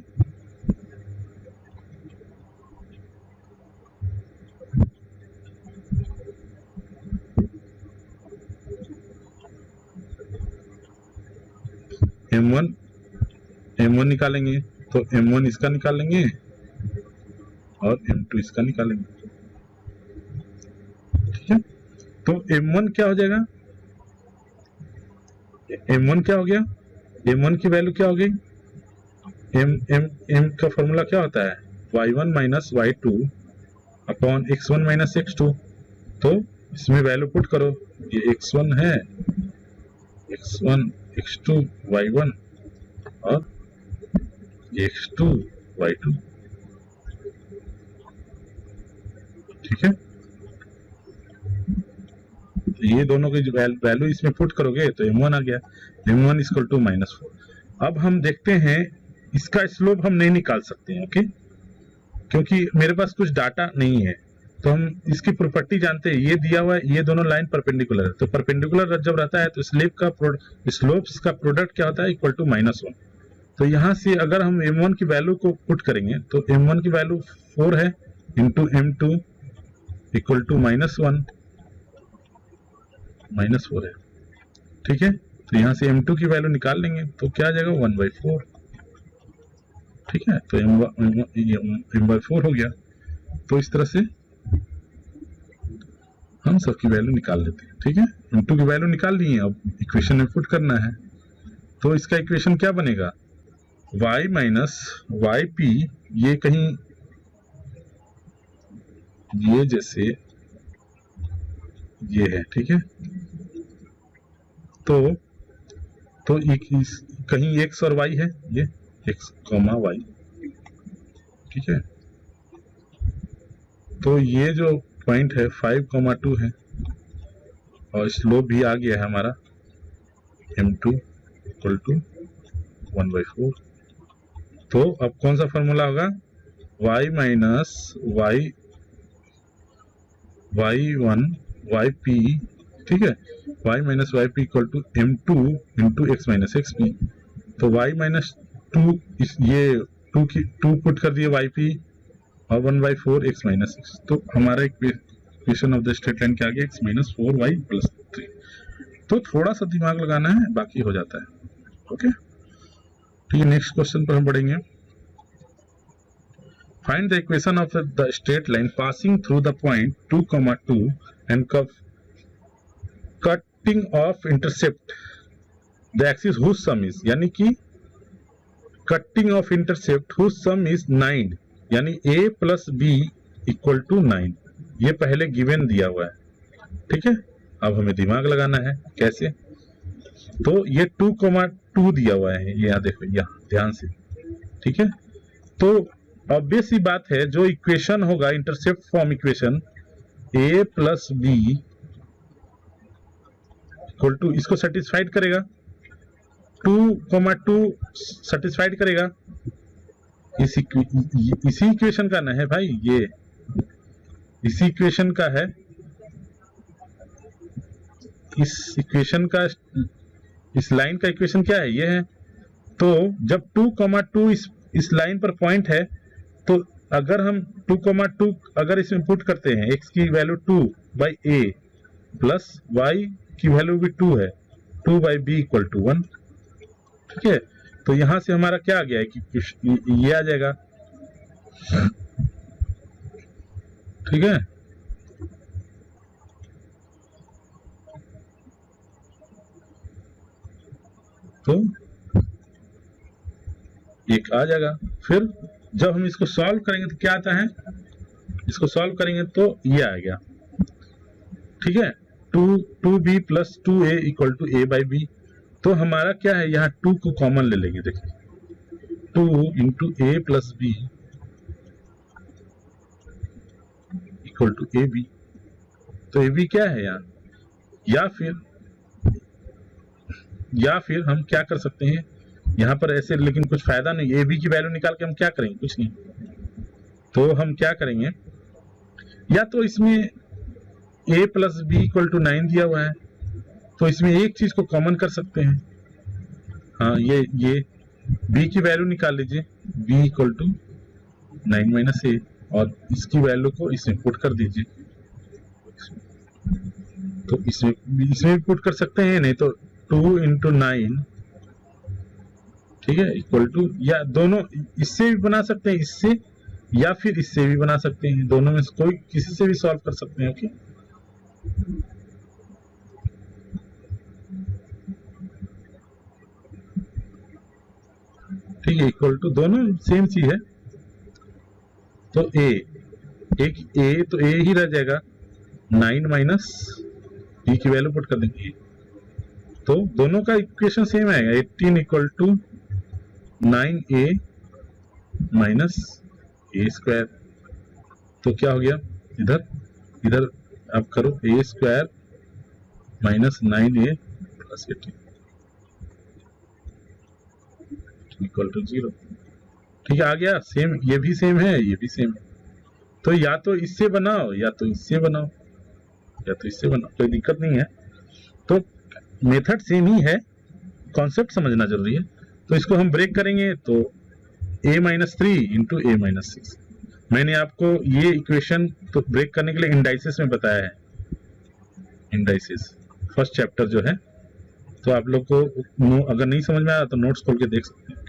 m1 निकालेंगे, तो m1 इसका निकालेंगे और m2 इसका निकालेंगे, ठीक है। तो m1 क्या हो जाएगा, m1 क्या हो गया, m1 की वैल्यू क्या हो गई, m का फॉर्मूला क्या होता है, y1 minus y2 upon x1 minus x2। तो इसमें वैल्यू पुट करो, ये x1 है, x1 x2 y1 और x2 y2, ठीक है। ये दोनों की वैल्यू इसमें पुट करोगे तो m1 आ गया, m1 इक्वल टू -4। अब हम देखते हैं इसका स्लोप हम नहीं निकाल सकते हैं, ओके, क्योंकि मेरे पास कुछ डाटा नहीं है। तो हम इसकी प्रॉपर्टी जानते हैं, ये दिया हुआ है, ये दोनों लाइन परपेंडिकुलर है, तो परपेंडिकुलर जब रहता है तो स्लोप्स का प्रोडक्ट क्या होता है, इक्वल टू -1। तो यहाँ से अगर हम m1 की वैल्यू को पुट करेंगे तो m1 की वैल्यू 4 है इंटू m2 इक्वल टू -4 है, ठीक है। तो यहाँ से m2 की वैल्यू निकाल लेंगे तो क्या आ जाएगा 1/4, ठीक है। तो m/4 हो गया। तो इस तरह से हम सबकी वैल्यू निकाल लेते हैं, ठीक है। m2 की वैल्यू निकाल ली है, अब इक्वेशन में पुट करना है। तो इसका इक्वेशन क्या बनेगा, y माइनस yp, ये कहीं ये जैसे ये है, ठीक है। तो कहीं x और y है, ये x, y, ठीक है। तो ये जो पॉइंट है 5,2 है और स्लोप भी आ गया है हमारा m2 इक्वल टू 1/4। तो अब कौन सा फॉर्मूला होगा, y माइनस y1 yp, ठीक है, y minus yp equal to m2 into x minus xp। तो y माइनस 2, ये 2 पुट कर दिए yp और 1/4 x माइनस 6। तो हमारा equation of the straight line क्या आ गया, x माइनस 4y प्लस 3। तो थोड़ा सा दिमाग लगाना है, बाकी हो जाता है, ओके, ठीक है। नेक्स्ट क्वेश्चन पर हम बढ़ेंगे। Find the equation of the straight line passing through the point 2,2 and cutting off intercept the axis whose sum is, यानी कि cutting off intercept whose sum is 9, यानी a plus B equal to 9, ये पहले given दिया हुआ है, ठीक है। अब हमें दिमाग लगाना है, कैसे, तो ये 2,2 दिया हुआ है, ये यहाँ देखो, यहाँ ध्यान से, ठीक है। तो ऑब्वियस ही बात है, जो इक्वेशन होगा intercept form equation a plus B equal to, इसको सेटिस्फाइड करेगा, 2,2 सेटिस्फाइड करेगा। इसी इक्वेशन का ना है भाई, ये इसी इक्वेशन का है, इस इक्वेशन का, इस लाइन का इक्वेशन क्या है, ये है। तो जब 2,2 इस लाइन पर पॉइंट है, तो अगर हम 2,2 अगर इसमें पुट करते हैं, x की वैल्यू 2/a प्लस y की वैल्यू भी 2 है, 2/b इक्वल टू 1, ठीक है। तो यहां से हमारा क्या आ गया है कि ये आ जाएगा, ठीक है। तो एक आ जाएगा। फिर जब हम इसको सॉल्व करेंगे तो क्या आता है, इसको सॉल्व करेंगे तो ये आ गया, ठीक है, 2b plus 2a equal to a/b। तो हमारा क्या है, यहाँ 2 को कॉमन ले लेंगे, देखिए 2 into a plus B equal to ab। तो ab क्या है यहाँ, या फिर हम क्या कर सकते हैं यहाँ पर ऐसे, लेकिन कुछ फायदा नहीं, ए बी की वैल्यू निकाल के हम क्या करेंगे, कुछ नहीं। तो हम क्या करेंगे, या तो इसमें a plus B equal to 9 दिया हुआ है, तो इसमें एक चीज को कॉमन कर सकते हैं, हाँ, ये b की वैल्यू निकाल लीजिए, b equal to 9 minus a, और इसकी वैल्यू को इसमें पुट कर दीजिए। तो इसमें भी पुट कर सकते हैं, नहीं तो 2 इंटू 9, ठीक है, इक्वल टू, या दोनों इससे भी बना सकते हैं, इससे या फिर इससे भी बना सकते हैं, दोनों में से कोई किसी से भी सॉल्व कर सकते हैं, ओके। ठीक है, इक्वल टू, दोनों सेम चीज है। तो a तो a ही रह जाएगा, 9 माइनस b की वैल्यू पुट कर देंगे, तो दोनों का इक्वेशन सेम आएगा, 18 equal to 9a minus a square. तो क्या हो गया, इधर आप करो a square minus 9a plus 18 equal to 0। ठीक है, आ गया। सेम, ये भी सेम है, ये भी सेम है। तो या तो इससे बनाओ या तो इससे बनाओ या तो इससे बनाओ, कोई दिक्कत नहीं है। तो मेथड सेम ही है, कॉन्सेप्ट समझना जरूरी है। तो इसको हम ब्रेक करेंगे तो a-3 इंटू a-6। मैंने आपको ये इक्वेशन तो ब्रेक करने के लिए इंडाइसिस में बताया है, इंडाइसिस फर्स्ट चैप्टर जो है। तो आप लोग को अगर नहीं समझ में आया तो नोट्स खोल के देख सकते हैं।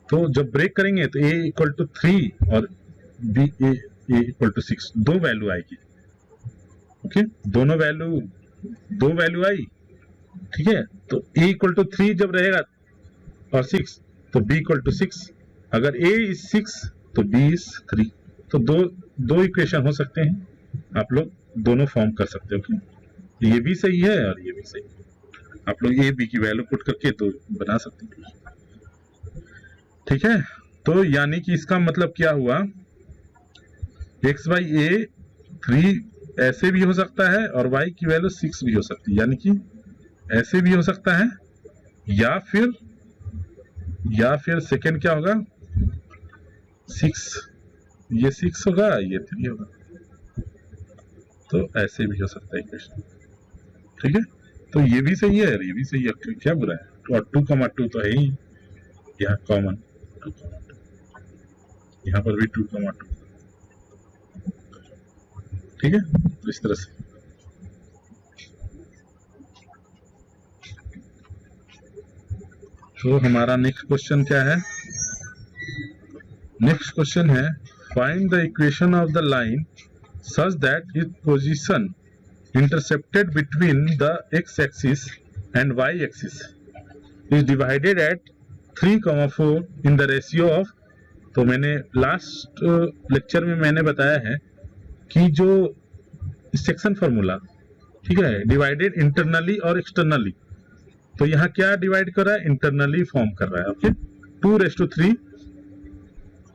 तो जब ब्रेक करेंगे तो a इक्वल टू 3 और b इक्वल टू 6 दो वैल्यू आएगी। ओके, दोनों वैल्यू, दो वैल्यू आई। ठीक है, तो a इक्वल टू 3 जब रहेगा और 6 तो b इक्वल टू 6। अगर a इज 6 तो b इज 3। तो दो इक्वेशन हो सकते हैं, आप लोग दोनों फॉर्म कर सकते हो। ये भी सही है और ये भी सही है। आप लोग a b की वैल्यू पुट करके तो बना सकते हैं। ठीक है, तो यानी कि इसका मतलब क्या हुआ, x बाई a 3 ऐसे भी हो सकता है और y की वैल्यू 6 भी हो सकती है। यानी कि ऐसे भी हो सकता है या फिर सेकंड क्या होगा, 6, ये 6 होगा, ये 3 होगा। तो ऐसे भी हो सकता है इक्वेशन। ठीक है, तो ये भी सही है और ये भी सही है, क्या बुरा है। और 2,2 तो है ही यहाँ कॉमन, 2,2 यहाँ पर भी 2,2। ठीक है, तो इस तरह से। तो हमारा नेक्स्ट क्वेश्चन क्या है, नेक्स्ट क्वेश्चन है find the equation of the line such that its position intercepted between the x axis and y axis is divided at 3,4 in the ratio of. तो मैंने लास्ट लेक्चर में मैंने बताया है कि जो सेक्शन फॉर्मूला, ठीक है, डिवाइडेड इंटरनली और एक्सटर्नली। तो यहाँ क्या डिवाइड कर रहा है, इंटरनली फॉर्म कर रहा है। ओके, 2/3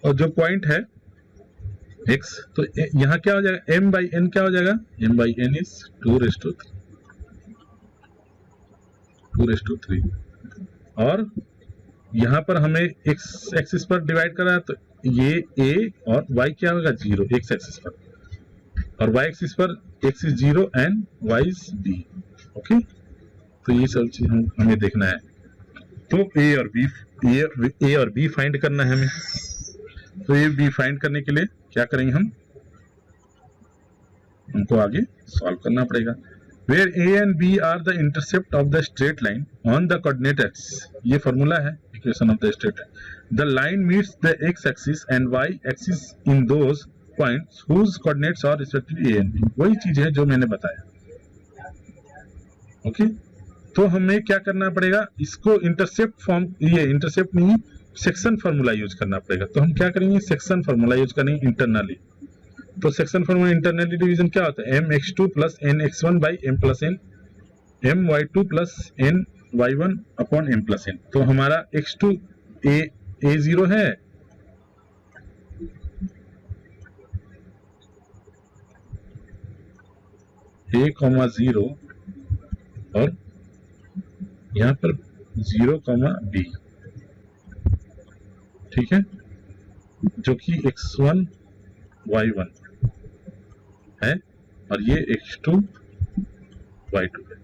और जो पॉइंट है x, तो यहाँ क्या हो जाएगा, m बाई n क्या हो जाएगा, m बाई n इज 2/3 और यहाँ पर हमें x एक्सिस पर डिवाइड कर रहा है, तो ये a और y क्या होगा, 0 x एक्सिस पर, और y एक्सिस पर x is 0 and y is b। Okay, तो ये सब चीज हमें देखना है। तो a और b फाइंड करना है हमें। तो a b फाइंड करने के लिए क्या करेंगे, हमको आगे सॉल्व करना पड़ेगा। Where a and b are the intercept of the straight line on the coordinate axis, ये फॉर्मूला है equation of the straight line. The line meets the x axis and y axis in those points whose coordinates are respectively a and b। वही चीज है जो मैंने बताया। Okay, तो हमें क्या करना पड़ेगा, इसको इंटरसेप्ट फॉर्म, ये इंटरसेप्ट नहीं, सेक्शन फार्मूला यूज करना पड़ेगा। तो हम क्या करेंगे, सेक्शन फार्मूला यूज करेंगे इंटरनली। तो सेक्शन फार्मूला इंटरनली डिवीजन क्या होता है, mx2 plus nx1 by m plus n, my2 plus ny1 upon m plus n। तो हमारा x2 a0 है, a,0 और यहाँ पर 0,b, ठीक है, जो कि x1 y1 है और ये x2 y2 है।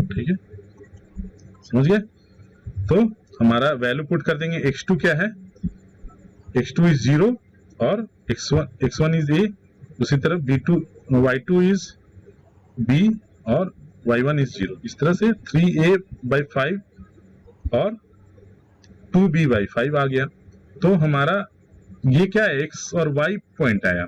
ठीक है, समझ गए। तो हमारा वैल्यू पुट कर देंगे, x2 क्या है, x2 इज 0 और x1 इज a, उसी तरह y2 इज b और y1 इज 0। इस तरह से 3a/5 और 2b/5 आ गया। तो हमारा ये क्या है, x और y पॉइंट आया,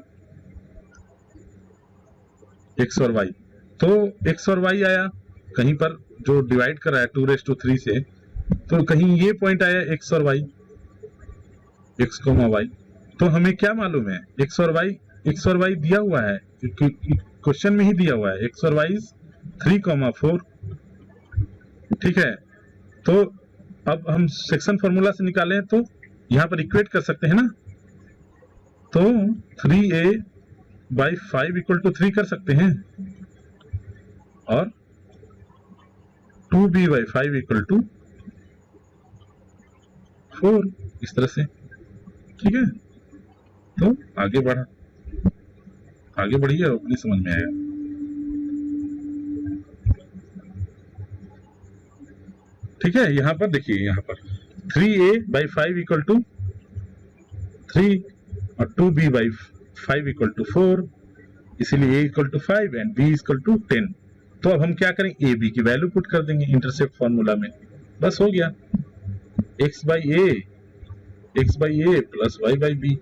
x और y। तो x और y आया कहीं पर, जो डिवाइड कर रहा है 2/3 से, तो कहीं ये पॉइंट आया x और y, x, y। तो हमें क्या मालूम है, x और y दिया हुआ है, क्वेश्चन में ही दिया हुआ है, x और y 3,4। ठीक है, तो अब हम सेक्शन फॉर्मूला से निकालें तो यहाँ पर इक्वेट कर सकते हैं ना। तो 3a/5 = 3 कर सकते हैं। और 2b/5 इक्वल टू 4, इस तरह से। ठीक है, तो आगे बढ़िए, अपनी समझ में आएगा। ठीक है, यहाँ पर देखिए, यहाँ पर 3a/5 इक्वल टू 3 और 2b/5 इक्वल टू 4, इसीलिए a equal to 5 and b equal to 10। तो अब हम क्या करें, a b की वैल्यू पुट कर देंगे इंटरसेप्ट फॉर्मूला में, बस हो गया। x/a प्लस y/b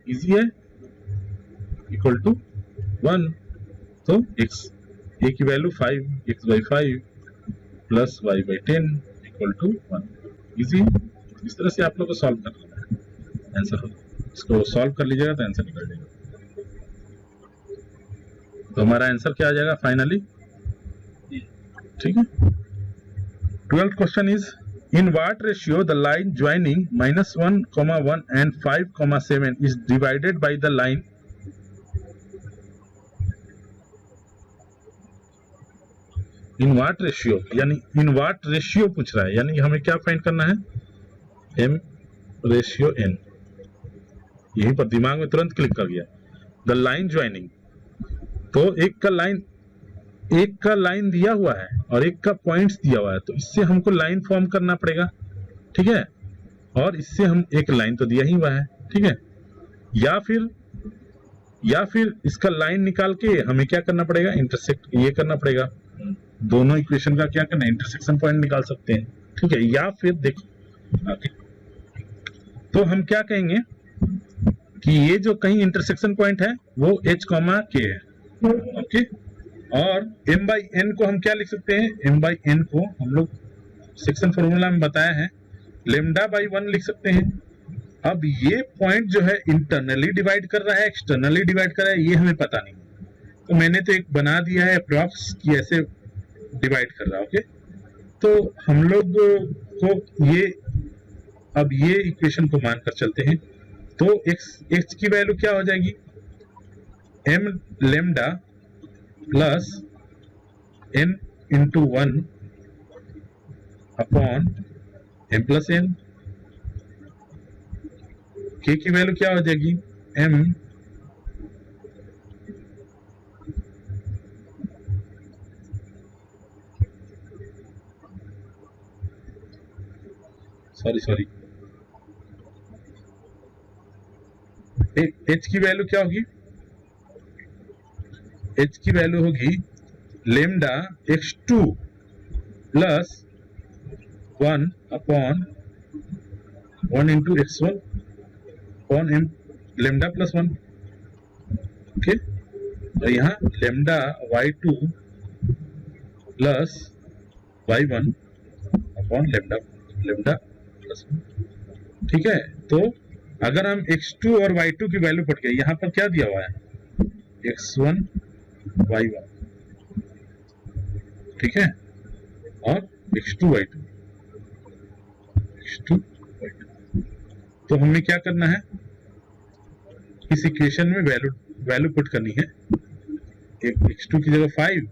इजी है, इक्वल टू 1। तो a की वैल्यू 5, x/5 plus y/10 equal to 1, easy. इस तरह से आप लोग को सॉल्व कर लेना है, आंसर होगा। इसको सॉल्व कर लीजिएगा तो आंसर निकल जाएगा। तो हमारा आंसर क्या आ जाएगा फाइनली, ठीक है। 12th question is, in what ratio the line joining -1,1 and 5,7 is divided by the line in what ratio, यानी in what ratio पूछ रहा है, यानी हमें क्या फाइंड करना है, m रेशियो n। यहीं पर दिमाग में तुरंत क्लिक कर गया। द लाइन ज्वाइनिंग, तो एक का लाइन दिया हुआ है और एक का पॉइंट्स दिया हुआ है, तो इससे हमको लाइन फॉर्म करना पड़ेगा। ठीक है, और इससे हम एक लाइन तो दिया ही हुआ है। ठीक है, या फिर इसका लाइन निकाल के हमें क्या करना पड़ेगा, इंटरसेक्ट ये करना पड़ेगा। दोनों इक्वेशन का क्या करना है, इंटरसेक्शन पॉइंट निकाल सकते हैं। ठीक है, या फिर देखो आगे, तो हम क्या कहेंगे कि ये जो कहीं इंटरसेक्शन पॉइंट है वो h, k है। ओके, और m/n को हम क्या लिख सकते हैं, m/n को हम लोग सेक्शन फॉर्मूला में बताया है, λ/1 लिख सकते हैं। अब ये पॉइंट जो है इंटरनली डिवाइड कर रहा है, एक्सटर्नली डिवाइड कर रहा है, ये हमें पता नहीं, तो मैंने तो एक बना दिया है अप्रॉक्स कि ऐसे डिवाइड कर रहा है। ओके, तो हम लोग को ये इक्वेशन को मानकर चलते हैं। तो x की वैल्यू क्या हो जाएगी, m lambda plus n into 1 upon m plus n। k की वैल्यू क्या हो जाएगी, m सॉरी h की वैल्यू क्या होगी, h की वैल्यू होगी lambda x2 plus 1 upon 1 into x1 upon m lambda plus 1। Okay, तो यहाँ lambda y2 plus y1 upon lambda plus 1। ठीक है, तो अगर हम x2 और y2 की वैल्यू पढ़ के, यहाँ पर क्या दिया हुआ है, x1 y1, ठीक है, और x2 y2, तो हमें क्या करना है, इस इक्वेशन में वैल्यू पुट करनी है। x2 की जगह 5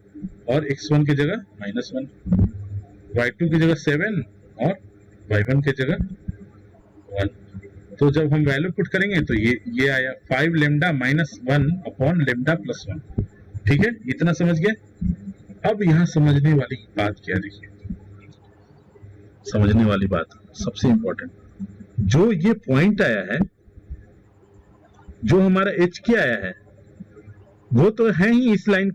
और x1 की जगह -1, y2 की जगह 7 और y1 की जगह 1। तो जब हम वैल्यू पुट करेंगे तो ये आया 5 लेमडा -1 अपॉन लेमडा प्लस 1। ठीक है, इतना समझ गए। अब यहाँ समझने वाली बात क्या, देखिए समझने वाली बात सबसे इंपॉर्टेंट, जो ये पॉइंट आया है, जो हमारा एच के आया है, वो तो है ही इस लाइन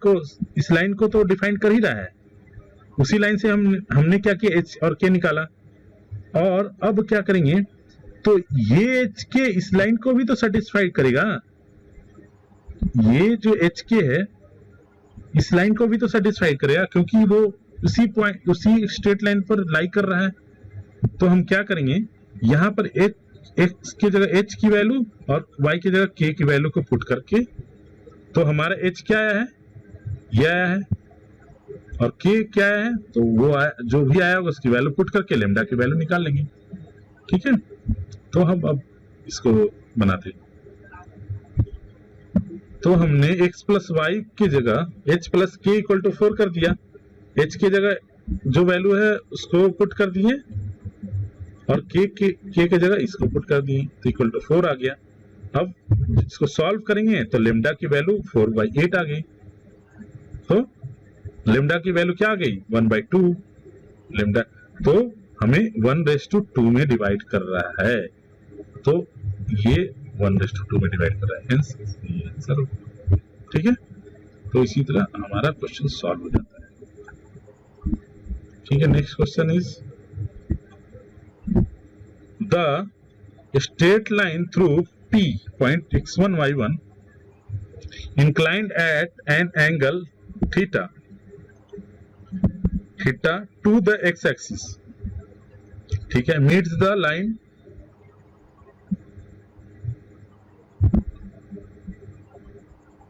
को तो डिफाइन कर ही रहा है। उसी लाइन से हमने क्या किया, एच और के निकाला। और अब क्या करेंगे, तो ये एच के इस लाइन को भी तो सेटिस्फाइड करेगा। ये जो एच के है इस लाइन को भी तो सेटिस्फाई करेगा, क्योंकि वो उसी स्ट्रेट लाइन पर लाई कर रहा है। तो हम क्या करेंगे, यहाँ पर x की जगह h की वैल्यू और y की जगह k की वैल्यू को पुट करके, तो हमारा h क्या आया है, ये आया है, और k क्या आया है, तो वो जो भी आया होगा उसकी वैल्यू पुट करके लेमडा की वैल्यू निकाल लेंगे। ठीक है, तो हम अब इसको बनाते हैं। तो हमने x प्लस वाई की जगह h प्लस के इक्वल टू 4 कर दिया, h की जगह जो वैल्यू है उसको पुट कर दिए और k की जगह इसको पुट कर दिए, तो इक्वल टू 4 आ गया। अब इसको सॉल्व करेंगे तो लेमडा की वैल्यू 4/8 आ गई, तो लेमडा की वैल्यू क्या आ गई 1/2 लेमडा, तो हमें 1/2 में डिवाइड कर रहा है, तो ये 1/2 में डिवाइड कर रहा है, हेंस ये आंसर। ठीक है, तो इसी तरह हमारा क्वेश्चन सॉल्व हो जाता है। ठीक है, next question is the straight line through P point x1 y1 inclined at an angle theta to the x-axis, ठीक है, meets the line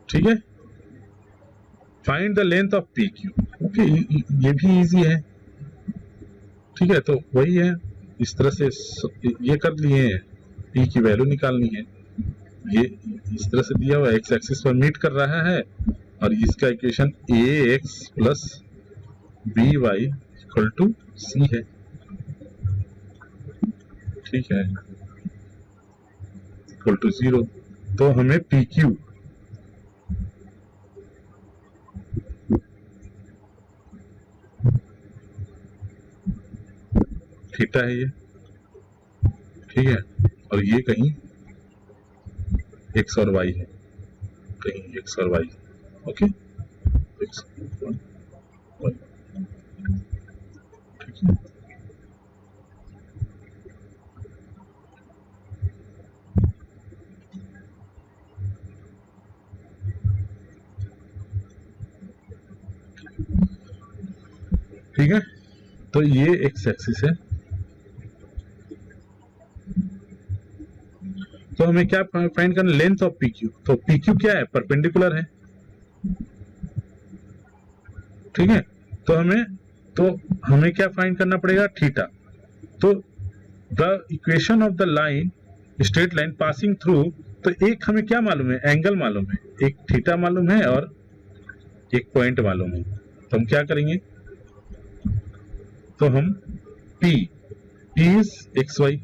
ठीक है, find the length of PQ। Okay, ये भी इजी है। ठीक है, तो वही है, इस तरह से ये कर लिए हैं, P की वैल्यू निकालनी है, ये इस तरह से दिया हुआ एक्स एक्सिस पर मीट कर रहा है और इसका equation ax plus by equal to c है। ठीक है, इक्वल टू 0, तो हमें PQ थीटा है ये, ठीक है, और ये कहीं x और y है, कहीं x और y, ओके, x और y, ठीक है। ठीक है, तो ये x एक्सिस है, तो हमें क्या फाइंड करना, लेंथ ऑफ PQ, तो PQ क्या है, परपेंडिकुलर है। ठीक है, तो हमें क्या फाइंड करना पड़ेगा, थीटा। तो the equation of the line straight line passing through, तो एक हमें क्या मालूम है, एंगल मालूम है, एक थीटा मालूम है और एक पॉइंट मालूम है, तो हम क्या करेंगे, तो हम P is xy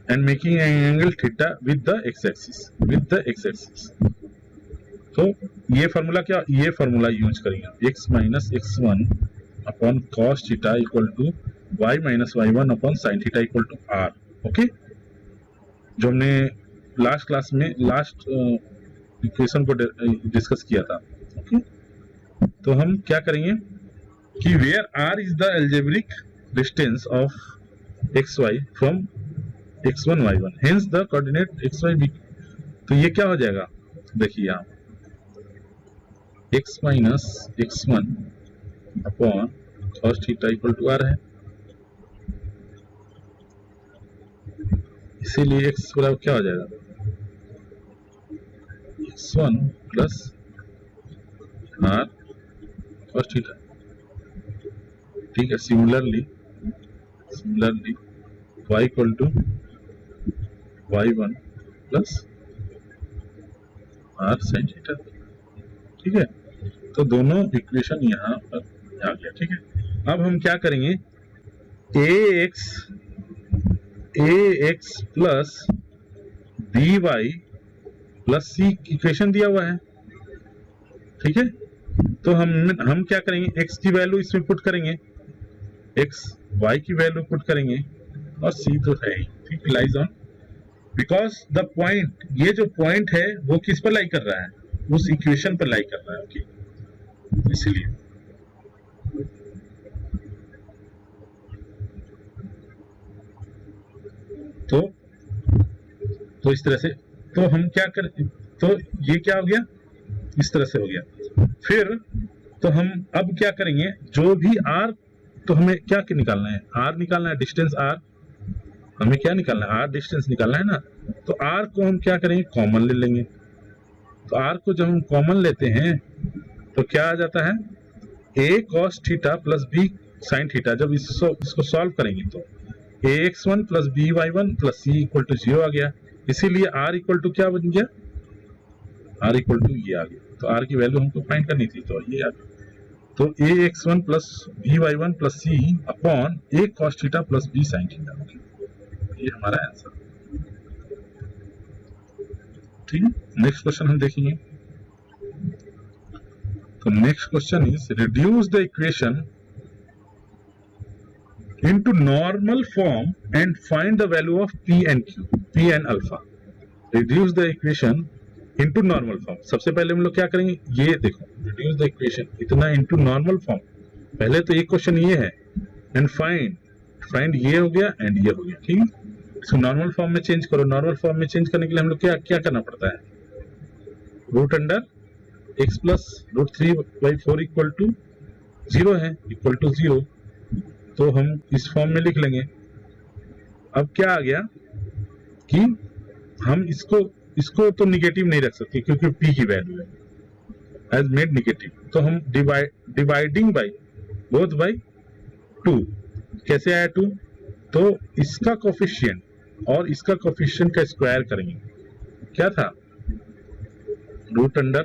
and making an angle theta with the x-axis, तो ये फार्मूला क्या, ये फार्मूला यूज करेंगे, x minus x1 upon cos theta equal to y minus y1 upon sin theta equal to r। Okay, जो हमने last class में last equation को discuss किया था। ओके, तो हम क्या करेंगे कि where r is the algebraic distance of xy from x1 y1 hence the coordinate xy b, तो ये क्या हो जाएगा, देखिए यहाँ x minus x1 upon cos theta equal to r है, इसीलिए x बराबर क्या हो जाएगा, x1 plus r cos theta. ठीक है, similarly y equal to y1 plus r sin theta. ठीक है, तो दोनों इक्वेशन यहाँ पर आ गया। ठीक है, अब हम क्या करेंगे, ax plus by plus c equation दिया हुआ है। ठीक है, तो हम क्या करेंगे, x की वैल्यू इसमें पुट करेंगे, x y की वैल्यू पुट करेंगे और c तो है ही, ठीक, lies on, because the point, ये जो पॉइंट है वो किस पर लाई कर रहा है, उस इक्वेशन पर लाई कर रहा है। ओके, इसलिए तो इस तरह से, तो हम क्या कर, तो ये क्या हो गया, इस तरह से हो गया। फिर तो हम अब क्या करेंगे, जो भी r, तो हमें क्या निकालना है, r निकालना है, डिस्टेंस r, हमें क्या निकालना है, r डिस्टेंस निकालना है ना, तो r को हम क्या करेंगे, कॉमन ले लेंगे। तो r को जब हम कॉमन लेते हैं तो क्या आ जाता है, a cos theta plus b sin theta. जब इसको सॉल्व करेंगे तो ax1 plus by1 plus c equal to 0 आ गया। इसीलिए r इक्वल टू क्या बन गया, r इक्वल टू ये आ गया। तो r की वैल्यू हमको फाइंड करनी थी, तो ये आ गया। तो ax1 plus by1 plus c upon a cos theta plus b sin theta, ये हमारा आंसर। ठीक है, नेक्स्ट क्वेश्चन हम देखेंगे। तो next question is reduce the equation into normal form and find the value of p and q, p and alpha. Reduce the equation into normal form. सबसे पहले हम लोग क्या करेंगे, ये देखो reduce the equation इतना into normal form। पहले तो एक क्वेश्चन ये है and find ये हो गया and ये हो गया। ठीक है, इसको नॉर्मल फॉर्म में चेंज करो। नॉर्मल फॉर्म में चेंज करने के लिए हम लोग क्या करना पड़ता है, root under x plus root 3/4 equal to 0 है, इक्वल टू 0, तो हम इस फॉर्म में लिख लेंगे। अब क्या आ गया कि हम इसको तो निगेटिव नहीं रख सकते क्योंकि p की वैल्यू है एज मेड निगेटिव, तो हम डिवाइडिंग बाय बोथ बाय 2। कैसे आया 2, तो इसका कोफिशिएंट और इसका कोफिशिएंट का स्क्वायर करेंगे। क्या था, रूट अंडर,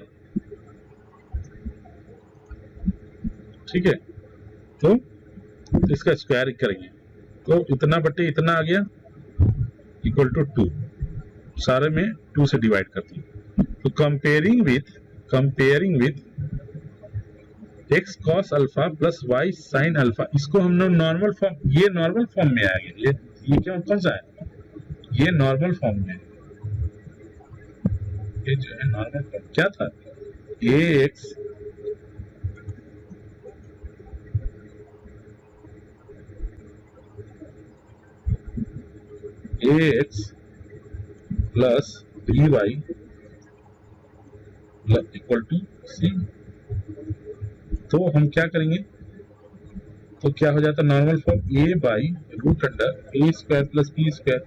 ठीक है, तो इसका स्क्वायर करेंगे तो इतना बटे इतना आ गया इक्वल टू 2, सारे में 2 से डिवाइड कर दिए। तो comparing with x cos alpha plus y sin alpha, इसको हमने नॉर्मल फॉर्म, ये नॉर्मल फॉर्म में आ गया। ये क्या कौन सा है, ये नॉर्मल फॉर्म में, ये जो है नॉर्मल फॉर्म क्या था, ax plus by equal to c। तो हम क्या करेंगे, तो क्या हो जाता है normal form a by root under a square plus b square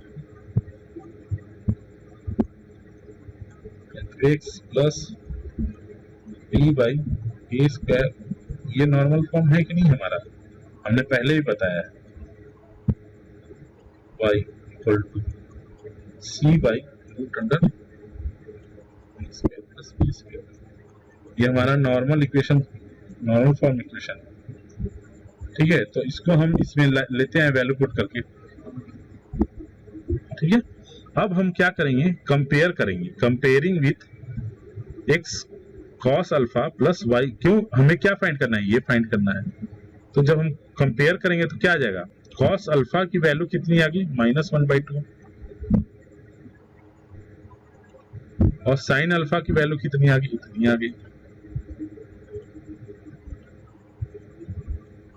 x plus b by a square. ये नॉर्मल फॉर्म है कि नहीं हमारा, हमने पहले भी बताया है। y equal to c by root under a square plus b square, ये हमारा normal equation, normal form equation. ठीक है, तो इसको हम इसमें लेते हैं वैल्यू पुट करके। ठीक है, अब हम क्या करेंगे, कंपेयर करेंगे, comparing with x cos alpha plus y। क्यों, हमें क्या फाइंड करना है, ये फाइंड करना है। तो जब हम कंपेयर करेंगे तो क्या आ जाएगा, cos अल्फा की वैल्यू कितनी आ गई, -1/2, और sin अल्फा की वैल्यू कितनी आ गई, इतनी आ गई।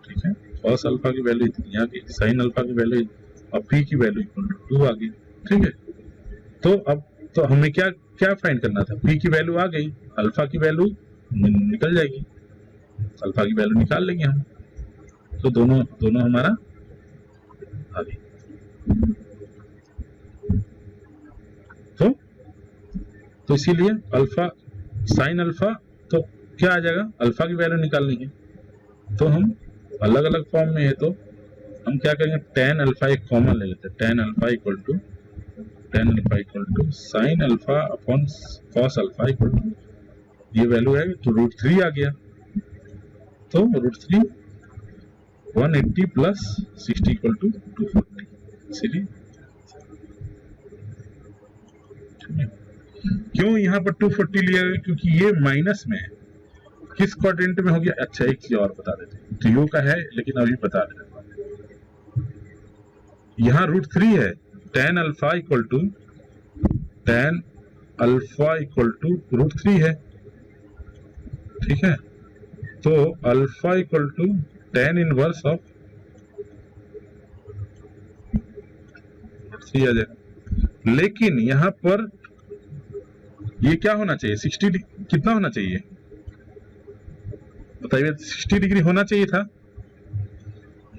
ठीक है, cos अल्फा की वैल्यू इतनी आ गई, sin अल्फा की वैल्यू और p की वैल्यू इक्वल टू 2 आ गई। ठीक है, तो अब तो हमें क्या फाइंड करना था, p की वैल्यू आ गई, अल्फा की वैल्यू निकल जाएगी, अल्फा की वैल्यू निकाल लेंगे हम। तो दोनों हमारा आ गई। तो इसीलिए अल्फा साइन अल्फा, तो क्या आ जाएगा, अल्फा की वैल्यू निकाल लेंगे। तो हम अलग अलग फॉर्म में है, तो हम क्या करेंगे, tan अल्फा एक कॉमन ले लेते हैं, tan alpha equal to sine alpha upon cos alpha equal to, ये वैल्यू है तो √3 आ गया। तो √3 180 प्लस 60 इक्वल टू 240, इसीलिए क्यों यहाँ पर 240 लिया गया, क्योंकि ये माइनस में है। किस क्वाड्रेंट में हो गया, अच्छा एक चीज और बता देते हैं, तो का है लेकिन अभी बता देते हैं। यहाँ √3 है, tan अल्फा इक्वल टू √3 है। ठीक है, तो alpha equal to tan inverse of √3 आ जाएगा। लेकिन यहाँ पर ये क्या होना चाहिए, 60 कितना होना चाहिए बताइए, 60 डिग्री होना चाहिए था।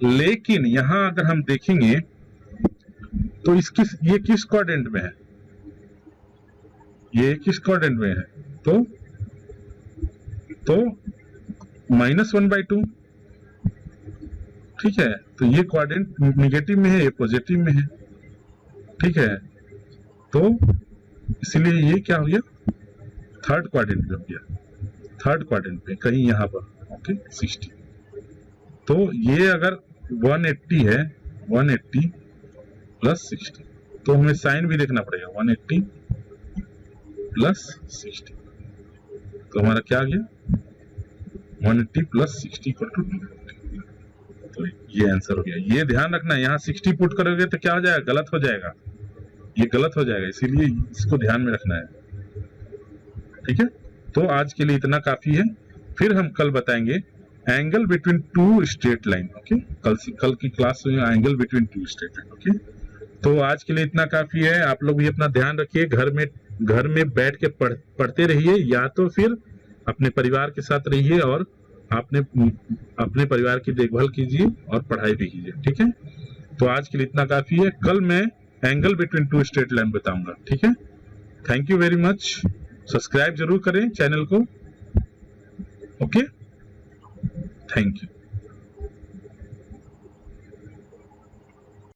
लेकिन यहां अगर हम देखेंगे तो ये किस क्वाड्रेंट में है, ये किस क्वाड्रेंट में है, तो -1/2। ठीक है, तो ये क्वाड्रेंट निगेटिव में है, ये पॉजिटिव में है। ठीक है, तो इसलिए ये क्या हो गया, थर्ड क्वाड्रेंट पे हो गया, थर्ड क्वाड्रेंट पे कहीं यहाँ पर, ओके 60। तो ये अगर 180 है, 180 प्लस 60, तो हमें साइन भी देखना पड़ेगा, 180 प्लस 60, तो हमारा क्या आ गया 180 प्लस 60 इक्वल टू 250। तो ये आंसर हो गया। ये ध्यान रखना, यहाँ 60 पुट करोगे तो क्या हो जाएगा, गलत हो जाएगा, ये गलत हो जाएगा, इसीलिए इसको ध्यान में रखना है, ठीक है। तो आज के लिए इतना काफी है, फिर हम कल बताएंगे angle between two straight line, okay. कल की क्लास में angle between two straight line, okay. तो आज के लिए इतना काफी है। आप लोग भी अपना ध्यान रखिए, घर में बैठ के पढ़ते रहिए, या तो फिर अपने परिवार के साथ रहिए और अपने परिवार की देखभाल कीजिए और पढ़ाई भी कीजिए, ठीक है। तो आज के लिए इतना काफी है, कल मैं angle between two straight line बताऊंगा, ठीक है। Thank you very much. Subscribe जरूर करें चैनल को, ओके। Thank you.